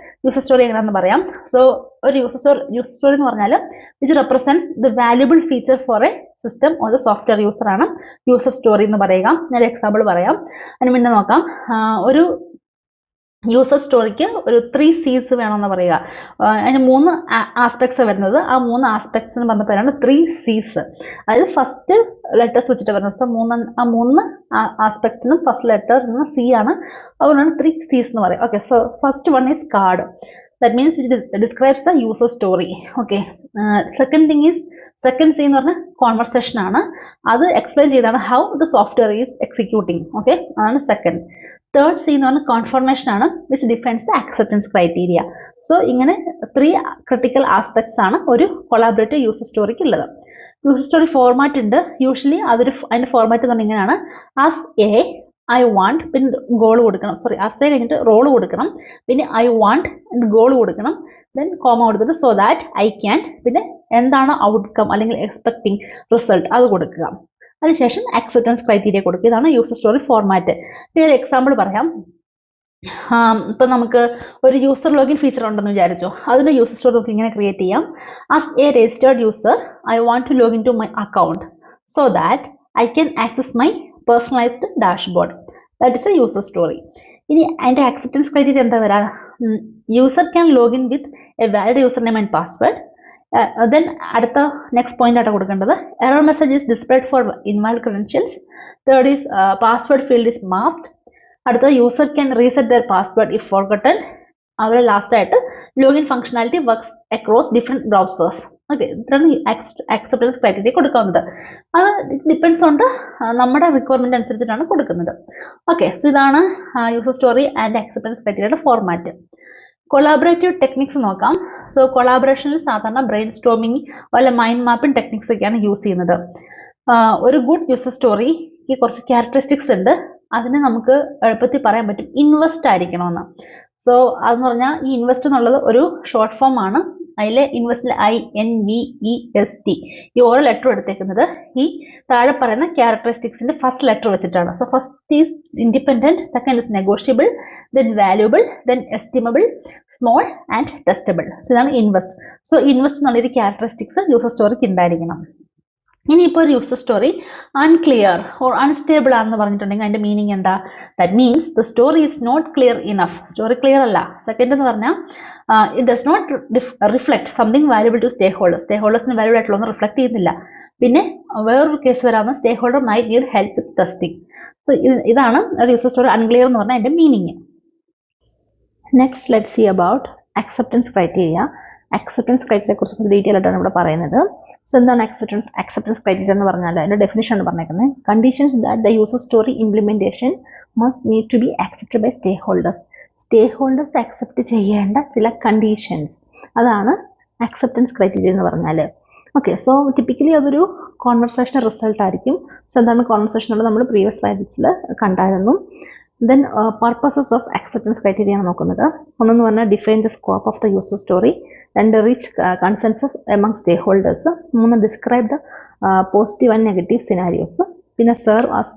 യൂസർ സ്റ്റോറി എങ്ങനെയാണെന്ന് പറയാം. സോ ഒരു യൂസർ സ്റ്റോറി എന്ന് പറഞ്ഞാൽ which represents the valuable feature for a system or the software user ആണ് യൂസർ സ്റ്റോറി എന്ന് പറയുക. ഞാൻ എക്സാമ്പിൾ പറയാം. അതിന് മുന്നേ നോക്കാം. ഒരു യൂസർ സ്റ്റോറിക്ക് ഒരു 3 C's വേണമെന്ന് പറയുക. അതിന് 3 ആസ്പെക്ട്സ് വരുന്നത്. ആ 3 ആസ്പെക്ട്സ് എന്ന് പറഞ്ഞ പേരാണ് 3 C's. അതായത് ഫസ്റ്റ് ലെറ്റേഴ്സ് വെച്ചിട്ട് വരുന്നത്. സോ 3 ആസ്പെക്ട്സിനും ഫസ്റ്റ് ലെറ്റർ C ആണ്. അതുകൊണ്ടാണ് 3 C's എന്ന് പറയുക. Okay, so first one is card. That means which describes the user story. Okay, second C എന്ന് പറഞ്ഞാൽ കോൺവെർസേഷൻ ആണ്. അത് എക്സ്പ്ലെയിൻ ചെയ്താണ് how the software is executing. Okay, അതാണ് സെക്കൻഡ്. തേർഡ് C എന്ന് പറഞ്ഞാൽ കോൺഫർമേഷൻ ആണ്, which defines the acceptance criteria. So ഇങ്ങനെ 3 ക്രിട്ടിക്കൽ ആസ്പെക്ട്സ് ആണ് ഒരു കൊളാബറേറ്റീവ് യൂസർ സ്റ്റോറിക്ക് ഉള്ളത്. യൂസർ സ്റ്റോറി ഫോർമാറ്റ് ഉണ്ട്. യൂഷ്വലി അതിന്റെ ഫോർമാറ്റ് എന്ന് പറഞ്ഞാൽ ഇങ്ങനെയാണ്. ആസ് എ, ഐ വാണ്ട്, പിന്നെ ഗോൾ കൊടുക്കണം. ആസ് എ കഴിഞ്ഞിട്ട് റോൾ കൊടുക്കണം, പിന്നെ ഐ വാണ്ട് ഗോൾ കൊടുക്കണം, ദെൻ കോമ കൊടുത്തിട്ട് സോ ദാറ്റ് ഐ ക്യാൻ, പിന്നെ എന്താണ് ഔട്ട്കം അല്ലെങ്കിൽ എക്സ്പെക്ടിങ് റിസൾട്ട് അത് കൊടുക്കുക. അതിനുശേഷം ആക്സെപ്റ്റൻസ് ക്രൈറ്റീരിയ കൊടുക്കുക. ഇതാണ് യൂസർ സ്റ്റോറി ഫോർമാറ്റ്. ഒരു എക്സാമ്പിൾ പറയാം. ഇപ്പം നമുക്ക് ഒരു യൂസർ ലോഗിൻ ഫീച്ചർ ഉണ്ടെന്ന് വിചാരിച്ചോ. അതിൻ്റെ യൂസർ സ്റ്റോറി നമുക്ക് ഇങ്ങനെ ക്രിയേറ്റ് ചെയ്യാം. As a registered user I want to login to my account so that I can access my personalised dashboard. That is a user story. ഇനി അതിൻ്റെ ആക്സെപ്റ്റൻസ് ക്രൈറ്റീരിയ എന്താ വരാ? User can login with a valid user name and password. Then അടുത്ത next point ആയിട്ട് കൊടുക്കേണ്ടത് error message is displayed for invalid credentials. Third is password field is masked. അടുത്ത user can reset their password if forgotten. അതുപോലെ last ആയിട്ട് login functionality works across different browsers. Okay, ഇത്രയാണ് acceptance criteria കൊടുക്കാവുന്നത്. അത് depends on നമ്മുടെ requirement അനുസരിച്ചിട്ടാണ് കൊടുക്കുന്നത്. Okay, so ഇതാണ് യൂസർ സ്റ്റോറി ആൻഡ് ആക്സെപ്റ്റൻസ് ക്രൈറ്റീരിയയുടെ ഫോർമാറ്റ്. കൊളാബറേറ്റീവ് ടെക്നിക്സ് നോക്കാം. സോ കൊളാബറേഷനിൽ സാധാരണ ബ്രെയിൻ സ്റ്റോമിങ് അതുപോലെ മൈൻഡ് മാപ്പിംഗ് ടെക്നിക്സ് ഒക്കെയാണ് യൂസ് ചെയ്യുന്നത്. ഒരു ഗുഡ് യൂസർ സ്റ്റോറിക്ക് കുറച്ച് ക്യാരക്ടറിസ്റ്റിക്സ് ഉണ്ട്. അതിനെ നമുക്ക് എളുപ്പത്തിൽ പറയാൻ പറ്റും ഇൻവെസ്റ്റ് ആയിരിക്കണമെന്ന്. സോ അതെന്ന് പറഞ്ഞാൽ ഈ ഇൻവെസ്റ്റ് എന്നുള്ളത് ഒരു ഷോർട്ട് ഫോം ആണ്. അതിലെ ഇൻവെസ്റ്റിൽ INVEST ഈ ഓരോ ലെറ്റർ എടുത്തേക്കുന്നത് ഈ താഴെ പറയുന്ന ക്യാരക്ടറിസ്റ്റിക്സിന്റെ ഫസ്റ്റ് ലെറ്റർ വെച്ചിട്ടാണ്. So first is independent, second is negotiable, then valuable, then estimable, small and testable. So ഇതാണ് ഇൻവെസ്റ്റ്. സോ ഇൻവെസ്റ്റ് എന്നുള്ളൊരു ക്യാരക്ടറിസ്റ്റിക്സ് യൂസർ സ്റ്റോറിക്ക് ഉണ്ടായിരിക്കണം. ഇനിയിപ്പോൾ ഒരു user story unclear or unstable ആണെന്ന് പറഞ്ഞിട്ടുണ്ടെങ്കിൽ അതിന്റെ മീനിങ് എന്താ? That means the story is not clear enough. Story clear അല്ല. സെക്കൻഡ് എന്ന് പറഞ്ഞാൽ it does not reflect something valuable to stakeholders. സ്റ്റേക്ക് ഹോൾഡേഴ്സിന് വാല്യൂബിൾ ആയിട്ടുള്ള ഒന്നും റിഫ്ലക്ട് ചെയ്യുന്നില്ല. പിന്നെ വേറൊരു കേസ് വരാവുന്ന stakeholder might need help with testing. So ഇതാണ് ഒരു യൂസർ സ്റ്റോറി അൺക്ലിയർ എന്ന് പറഞ്ഞാൽ അതിന്റെ meaning. Next, let's see about acceptance criteria. Acceptance ക്രൈറ്റീരിയയെ കുറിച്ച് കുറച്ച് ഡീറ്റെയിൽ ആയിട്ടാണ് ഇവിടെ പറയുന്നത്. സോ എന്താണ് അക്സെപ്റ്റൻസ് ക്രൈറ്റീരിയ എന്ന് പറഞ്ഞാൽ അതിന്റെ ഡെഫിനിഷൻ ആണ് പറഞ്ഞേക്കുന്നത്. Conditions that the user story implementation must need to be accepted by stakeholders accept ചെയ്യേണ്ട ചില കണ്ടീഷൻസ്, അതാണ് അക്സെപ്റ്റൻസ് ക്രൈറ്റീരിയ എന്ന് പറഞ്ഞാൽ. ഓക്കെ, സോ ടിപ്പിക്കലി അതൊരു കോൺവെർസേഷൻ റിസൾട്ട് ആയിരിക്കും. സോ എന്താണ് കോൺവെർസേഷൻ എന്നുള്ളത് നമ്മൾ പ്രീവിയസ് സ്ലൈഡ്സിൽ കണ്ടായിരുന്നു. Then purposes of acceptance criteria ആണ് നോക്കുന്നത്. ഒന്നെന്ന് പറഞ്ഞാൽ define the scope of the user story, 2 reach consensus among stakeholders, 3 describe the positive and negative scenarios, പിന്നെ serve as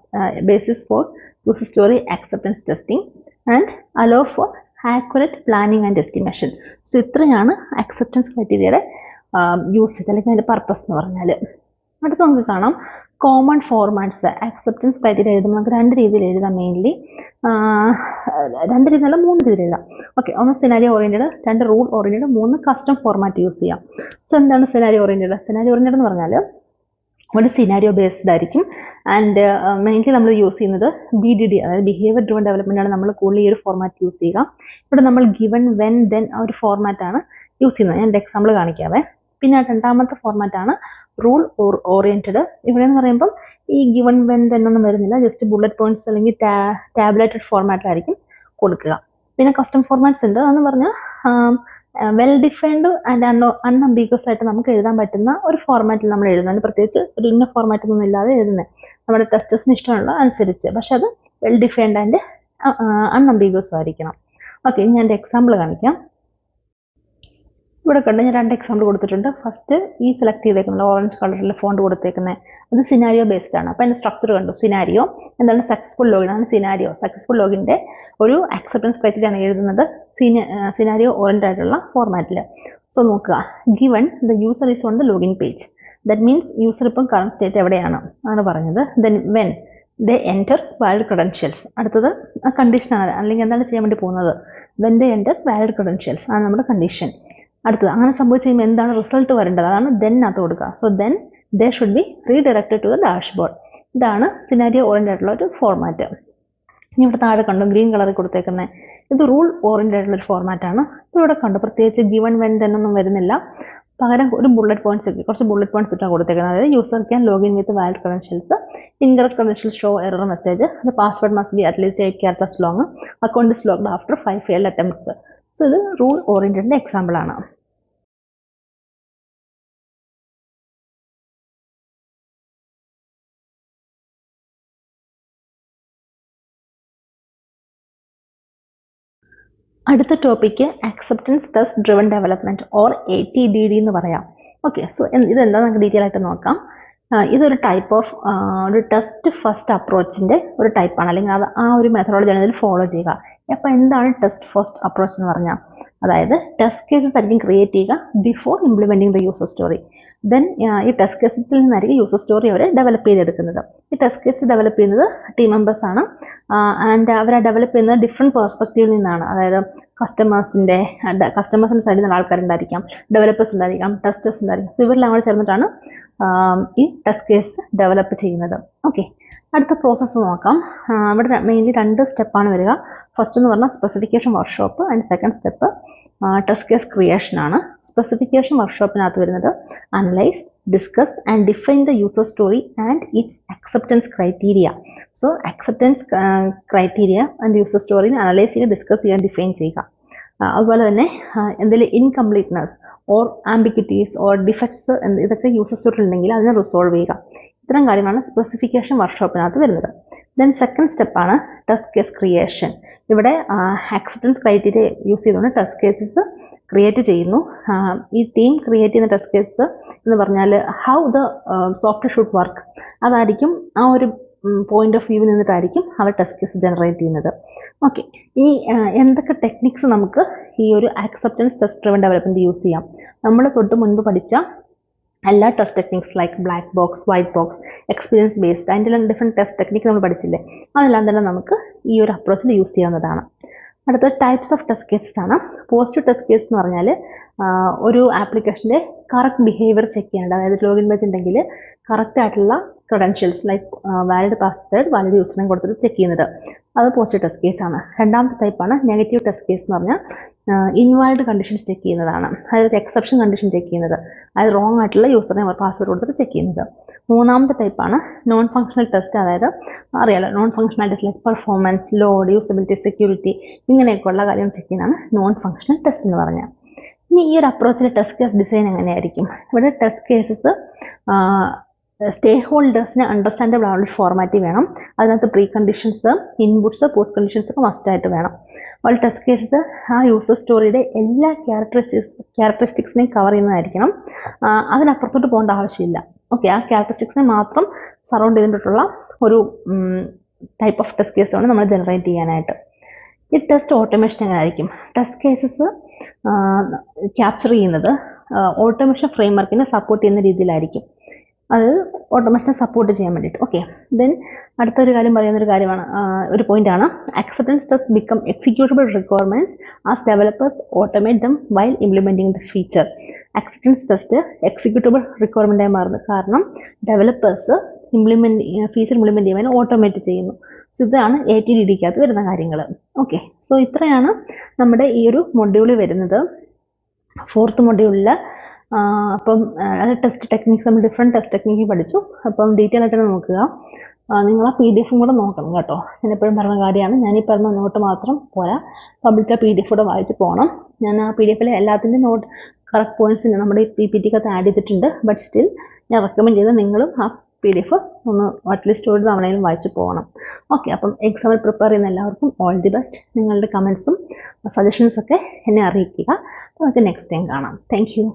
basis for user story acceptance testing and hello four accurate planning and estimation. So ഇത്രയാണ് acceptance ക്രൈറ്റീരിയയുടെ usage അല്ലെങ്കിൽ അതിൻ്റെ purpose എന്ന് പറഞ്ഞാൽ. അടുത്ത് നമുക്ക് കാണാം common formats. Acceptance criteria എഴുതുമ്പോൾ നമുക്ക് 2 രീതിയിൽ എഴുതാം. മെയിൻലി 2 രീതിയിലല്ല 3 രീതിയിൽ എഴുതാം. Okay, 1 scenario oriented, 2 rule oriented, 3 custom format use ചെയ്യാം. സോ എന്താണ് സിനാരിയോ ഓറിയൻറ്റഡ്? സിനാരിയോ ഓറിയൻറ്റഡ് എന്ന് പറഞ്ഞാൽ ഒരു സിനാരിയോ ബേസ്ഡ് ആയിരിക്കും. ആൻഡ് മെയിൻലി നമ്മൾ യൂസ് ചെയ്യുന്നത് BDD, അതായത് ബിഹേവിയർ ഡ്രിവൺ ഡെവലപ്മെന്റ് ആണ് നമ്മൾ കൂടുതൽ ഈ ഒരു ഫോർമാറ്റ് യൂസ് ചെയ്യുക. ഇവിടെ നമ്മൾ ഗിവൺ, വെൻ, ദെൻ ആ ഒരു ഫോർമാറ്റാണ് യൂസ് ചെയ്യുന്നത്. ഞാൻ എക്സാമ്പിൾ കാണിക്കാവേ. പിന്നെ 2ാമത്തെ ഫോർമാറ്റാണ് റൂൾ ഓറിയന്റഡ്. ഇവിടെ എന്ന് പറയുമ്പോൾ ഈ ഗിവൺ, വെൻ, ദെൻ ഒന്നും വരുന്നില്ല, ജസ്റ്റ് ബുള്ളറ്റ് പോയിന്റ്സ് അല്ലെങ്കിൽ ടാബ്ലേറ്റഡ് ഫോർമാറ്റിലായിരിക്കും കൊടുക്കുക. പിന്നെ കസ്റ്റം ഫോർമാറ്റ്സ് ഉണ്ട്. അതെന്ന് പറഞ്ഞാൽ വെൽ ഡിഫൈൻഡ് ആൻഡ് അൺഅംബിഗ്വസ് ആയിട്ട് നമുക്ക് എഴുതാൻ പറ്റുന്ന ഒരു ഫോർമാറ്റിൽ നമ്മൾ എഴുതുന്നത്. പ്രത്യേകിച്ച് ഒരു ഇന്ന ഫോർമാറ്റ് ഒന്നും ഇല്ലാതെ എഴുതുന്നത് നമ്മുടെ ടെസ്റ്റേഴ്സിന് ഇഷ്ടമുള്ള അനുസരിച്ച്, പക്ഷെ അത് വെൽ ഡിഫൈൻഡ് ആൻഡ് അൺഅംബിഗ്വസ് ആയിരിക്കണം. ഓക്കെ, ഞാൻ എൻ്റെ എക്സാമ്പിൾ കാണിക്കാം. ഇവിടെ കണ്ട് ഞാൻ 2 എക്സാമ്പിൾ കൊടുത്തിട്ടുണ്ട്. ഫസ്റ്റ് ഈ സെലക്ട് ചെയ്തേക്കുന്നത് ഓറഞ്ച് കളറിൽ ഫോണ്ട് കൊടുത്തേക്കുന്നത് അത് സിനാരിയോ ബേസ്ഡ് ആണ്. അപ്പോൾ അതിൻ്റെ സ്ട്രക്ചർ കണ്ടു. സിനാരിയോ എന്താണ്? സക്സസ്ഫുൾ ലോഗിൻ ആണ് സിനാരിയോ. സക്സസ്ഫുൾ ലോഗിൻ്റെ ഒരു അക്സെപ്റ്റൻസ് ക്രൈറ്റീരിയ ആണ് എഴുതുന്നത് സിനാരിയോ ഓറിയന്റഡ് ആയിട്ടുള്ള ഫോർമാറ്റിൽ. സോ നോക്കുക, given the user is on the login page, that means user ഇപ്പം കറന്റ് സ്റ്റേറ്റ് എവിടെയാണ് ആണ് പറഞ്ഞത്. Then when they enter valid credentials, അടുത്തത് ആ കണ്ടീഷനാണ്, അല്ലെങ്കിൽ എന്താണ് ചെയ്യാൻ വേണ്ടി പോകുന്നത്? When they enter valid credentials ആണ് നമ്മുടെ കണ്ടീഷൻ. അടുത്തത് അങ്ങനെ സംഭവിച്ച് കഴിയുമ്പോൾ എന്താണ് റിസൾട്ട് വരേണ്ടത്? അതാണ് ദെൻ അകത്ത് കൊടുക്കുക. So then they should be redirected to the dashboard. ഇതാണ് സിനാരിയോ ഓറിയന്റഡ് ആയിട്ടുള്ള ഒരു ഫോർമാറ്റ്. ഇനി ഇവിടെ താഴെ കണ്ടു ഗ്രീൻ കളറിൽ കൊടുത്തേക്കുന്നത് ഇത് റൂൾ ഓറിയന്റഡ് ആയിട്ടുള്ള ഒരു ഫോർമാറ്റാണ്. ഇവിടെ കണ്ടു പ്രത്യേകിച്ച് ഗിവൺ, വെൻ, ദെൻ ഒന്നും വരുന്നില്ല. പകരം ഒരു ബുള്ളറ്റ് പോയിന്റ്സ് ഒക്കെ കുറച്ച് ബുള്ളറ്റ് പോയിന്റ്സ് ഇട്ടാണ് കൊടുത്തേക്കുന്നത്. അതായത് user can login with valid credentials, incorrect credentials show error message, the password must be at least 8 characters long, account is logged after 5 failed attempts. So ഇത് റൂൾ ഓറിയന്റഡിന്റെ എക്സാമ്പിൾ ആണ്. അടുത്ത topic acceptance test driven development or ATDD എന്ന് പറയാം. Okay, so ഇതെന്താ നമുക്ക് detail ആയിട്ട് നോക്കാം. ഇതൊരു ടൈപ്പ് ഓഫ് ഒരു ടെസ്റ്റ് ഫസ്റ്റ് അപ്രോച്ചിൻ്റെ ഒരു ടൈപ്പാണ്, അല്ലെങ്കിൽ അത് ആ ഒരു മെത്തഡോളജിയാണ് ഇതിൽ ഫോളോ ചെയ്യുക. അപ്പോൾ എന്താണ് ടെസ്റ്റ് ഫസ്റ്റ് അപ്രോച്ച് എന്ന് പറഞ്ഞാൽ? അതായത് ടെസ്റ്റ് കേസസ് ആയിരിക്കും ക്രിയേറ്റ് ചെയ്യുക before implementing the user story. Then ഈ ടെസ്റ്റ് കേസസിൽ നിന്നായിരിക്കും യൂസർ സ്റ്റോറി അവർ ഡെവലപ്പ് ചെയ്തെടുക്കുന്നത്. ഈ ടെസ്റ്റ് കേസ് ഡെവലപ്പ് ചെയ്യുന്നത് ടീം മെമ്പേഴ്സ് ആണ്. ആൻഡ് അവരെ ഡെവലപ്പ് ചെയ്യുന്നത് ഡിഫറെൻറ്റ് പെർസ്പെക്റ്റീവിൽ നിന്നാണ്. അതായത് കസ്റ്റമേഴ്സിൻ്റെ സൈഡിൽ നിന്ന് ആൾക്കാരുണ്ടായിരിക്കാം, ഡെവലപ്പേഴ്സ് ഉണ്ടായിരിക്കാം, ടെസ്റ്റേഴ്സ് ഉണ്ടായിരിക്കാം. സോ ഇവരെല്ലാം കൂടെ ചേർന്നിട്ടാണ് ഈ ടെസ്റ്റ് കേസ് ഡെവലപ്പ് ചെയ്യുന്നത്. ഓക്കെ, അടുത്ത പ്രോസസ്സ് നോക്കാം. ഇവിടെ മെയിൻലി 2 സ്റ്റെപ്പാണ് വരിക. ഫസ്റ്റ് എന്ന് പറഞ്ഞാൽ specification workshop and second step test case creation ആണ്. സ്പെസിഫിക്കേഷൻ വർക്ക്ഷോപ്പിനകത്ത് വരുന്നത് analyse, discuss and define the user story and its acceptance criteria. So acceptance criteria and user സ്റ്റോറിനെ അനലൈസ് ചെയ്യുക, ഡിസ്കസ് ചെയ്യുക, ഡിഫൈൻ ചെയ്യുക. അതുപോലെ തന്നെ എന്തെങ്കിലും incompleteness or ambiguities or defects ഇതൊക്കെ യൂസർ സ്റ്റോറിൽ ഉണ്ടെങ്കിൽ അതിനെ റിസോൾവ് ചെയ്യുക. ഇത്തരം കാര്യമാണ് സ്പെസിഫിക്കേഷൻ വർക്ക്ഷോപ്പിനകത്ത് വരുന്നത്. ദെൻ സെക്കൻഡ് സ്റ്റെപ്പാണ് ടെസ്റ്റ് കേസ് ക്രിയേഷൻ. ഇവിടെ അക്സെപ്റ്റൻസ് ക്രൈറ്റീരിയ യൂസ് ചെയ്തുകൊണ്ട് ടെസ്റ്റ് കേസസ് ക്രിയേറ്റ് ചെയ്യുന്നു. ഈ ടീം ക്രിയേറ്റ് ചെയ്യുന്ന ടെസ്റ്റ് കേസ് എന്ന് പറഞ്ഞാൽ how the software should work, അതായിരിക്കും ആ ഒരു പോയിന്റ് ഓഫ് വ്യൂ നിന്നിട്ടായിരിക്കും അവർ ടെസ്റ്റ് കേസ് ജനറേറ്റ് ചെയ്യുന്നത്. ഓക്കെ, ഇനി എന്തൊക്കെ ടെക്നിക്സ് നമുക്ക് ഈ ഒരു acceptance test driven development use ചെയ്യാം? നമ്മൾ തൊട്ട് മുൻപ് പഠിച്ച എല്ലാ test techniques like black box, white box, experience based, അതിൻ്റെ ഡിഫറെൻറ്റ് ടെസ്റ്റ് ടെക്നിക്ക് നമ്മൾ പഠിച്ചില്ലേ, അതെല്ലാം തന്നെ നമുക്ക് ഈ ഒരു അപ്രോച്ചിൽ യൂസ് ചെയ്യാവുന്നതാണ്. അടുത്ത ടൈപ്സ് ഓഫ് ടെസ്റ്റ് കേസസ് ആണ്. പോസിറ്റീവ് ടെസ്റ്റ് കേസ് എന്ന് പറഞ്ഞാൽ ഒരു ആപ്ലിക്കേഷൻ്റെ കറക്റ്റ് ബിഹേവിയർ ചെക്ക് ചെയ്യേണ്ട, അതായത് ലോഗിൻ പേജ് ഉണ്ടെങ്കിൽ കറക്റ്റ് ആയിട്ടുള്ള credentials like valid password, valid user name കൊടുത്തിട്ട് ചെക്ക് ചെയ്യുന്നത്. അത് പോസിറ്റീവ് ടെസ്റ്റ് കേസാണ്. രണ്ടാമത്തെ ടൈപ്പാണ് നെഗറ്റീവ് ടെസ്റ്റ് കേസ് എന്ന് പറഞ്ഞാൽ ഇൻവാലിഡ് കണ്ടീഷൻസ് ചെക്ക് ചെയ്യുന്നതാണ്. അതായത് എക്സെപ്ഷൻ കണ്ടീഷൻ ചെക്ക് ചെയ്യുന്നത്, അതായത് റോങ് ആയിട്ടുള്ള യൂസർ നെയിം പാസ്വേഡ് കൊടുത്തിട്ട് ചെക്ക് ചെയ്യുന്നത്. മൂന്നാമത്തെ ടൈപ്പാണ് നോൺ ഫങ്ഷണൽ ടെസ്റ്റ്. അതായത് അറിയാലോ, non functionalities like performance, load, usability, security, ഇങ്ങനെയൊക്കെയുള്ള കാര്യം ചെക്ക് ചെയ്യുന്നതാണ് നോൺ ഫങ്ഷണൽ ടെസ്റ്റ് എന്ന് പറഞ്ഞാൽ. ഇനി ഈ ഒരു അപ്രോച്ചിൽ ടെസ്റ്റ് കേസ് ഡിസൈൻ എങ്ങനെയായിരിക്കും? ഇവിടെ ടെസ്റ്റ് കേസസ് സ്റ്റേക്ക് ഹോൾഡേഴ്സിന് അണ്ടർസ്റ്റാൻഡബിൾ ആവുന്ന ഫോർമാറ്റിൽ വേണം. അതിനകത്ത് pre conditions, inputs, post conditions ഒക്കെ മസ്റ്റായിട്ട് വേണം. അതുപോലെ ടെസ്റ്റ് കേസസ് ആ യൂസർ സ്റ്റോറിയുടെ എല്ലാ ക്യാരക്ടറിസ്റ്റിക്സിനെയും കവർ ചെയ്യുന്നതായിരിക്കണം. അതിനപ്പുറത്തോട്ട് പോകേണ്ട ആവശ്യമില്ല. ഓക്കെ, ആ ക്യാരക്ടറിസ്റ്റിക്സിനെ മാത്രം സറൗണ്ട് ചെയ്തിട്ടുള്ള ഒരു ടൈപ്പ് ഓഫ് ടെസ്റ്റ് കേസാണ് നമ്മൾ ജനറേറ്റ് ചെയ്യാനായിട്ട്. ഈ ടെസ്റ്റ് ഓട്ടോമേഷൻ എങ്ങനെയായിരിക്കും? ടെസ്റ്റ് കേസസ് ക്യാപ്ചർ ചെയ്യുന്നത് ഓട്ടോമേഷൻ ഫ്രെയിംവർക്കിനെ സപ്പോർട്ട് ചെയ്യുന്ന രീതിയിലായിരിക്കും. അത് ഓട്ടോമേഷനെ സപ്പോർട്ട് ചെയ്യാൻ വേണ്ടിയിട്ട്. ഓക്കെ, ദെൻ അടുത്തൊരു കാര്യം പറയുന്നൊരു കാര്യമാണ്, ഒരു പോയിന്റാണ് acceptance test become executable requirements as developers automate them while implementing the feature. Acceptance test executable റിക്വയർമെന്റായി മാറുന്നു, കാരണം ഡെവലപ്പേഴ്സ് ഫീച്ചർ ഇംപ്ലിമെന്റ് ചെയ്യാൻ ഓട്ടോമേറ്റ് ചെയ്യുന്നു. സോ ഇതാണ് ATDDക്കകത്ത് വരുന്ന കാര്യങ്ങൾ. ഓക്കെ, സോ ഇത്രയാണ് നമ്മുടെ ഈ ഒരു മൊഡ്യൂളിൽ വരുന്നത്, 4th മൊഡ്യൂളിൽ. അപ്പം അത് ടെസ്റ്റ് ടെക്നിക്സ്, നമ്മൾ ഡിഫറെൻറ്റ് ടെസ്റ്റ് ടെക്നിക്ക് പഠിച്ചു. അപ്പം ഡീറ്റെയിൽ ആയിട്ട് നോക്കുക. നിങ്ങൾ ആ PDF കൂടെ നോക്കണം കേട്ടോ. ഞാൻ എപ്പോഴും പറഞ്ഞ കാര്യമാണ്, ഞാനീ പറഞ്ഞ നോട്ട് മാത്രം പോരാ, കംപ്ലീറ്റ് ആ PDF കൂടെ വായിച്ച് പോകണം. ഞാൻ ആ PDF എല്ലാത്തിൻ്റെ നോട്ട് കറക്റ്റ് പോയിന്റ്സ് നമ്മുടെ PPTക്കകത്ത് ആഡ് ചെയ്തിട്ടുണ്ട്. ബട്ട് സ്റ്റിൽ ഞാൻ റെക്കമെൻഡ് ചെയ്ത് നിങ്ങളും ആ PDF ഒന്ന് അറ്റ്ലീസ്റ്റ് ഒരു തവണയും വായിച്ച് പോകണം. ഓക്കെ, അപ്പം എക്സാമിൽ പ്രിപ്പയർ ചെയ്യുന്ന എല്ലാവർക്കും ഓൾ ദി ബെസ്റ്റ്. നിങ്ങളുടെ കമൻസും സജഷൻസൊക്കെ എന്നെ അറിയിക്കുക. നമുക്ക് നെക്സ്റ്റ് ടൈം കാണാം. Thank you.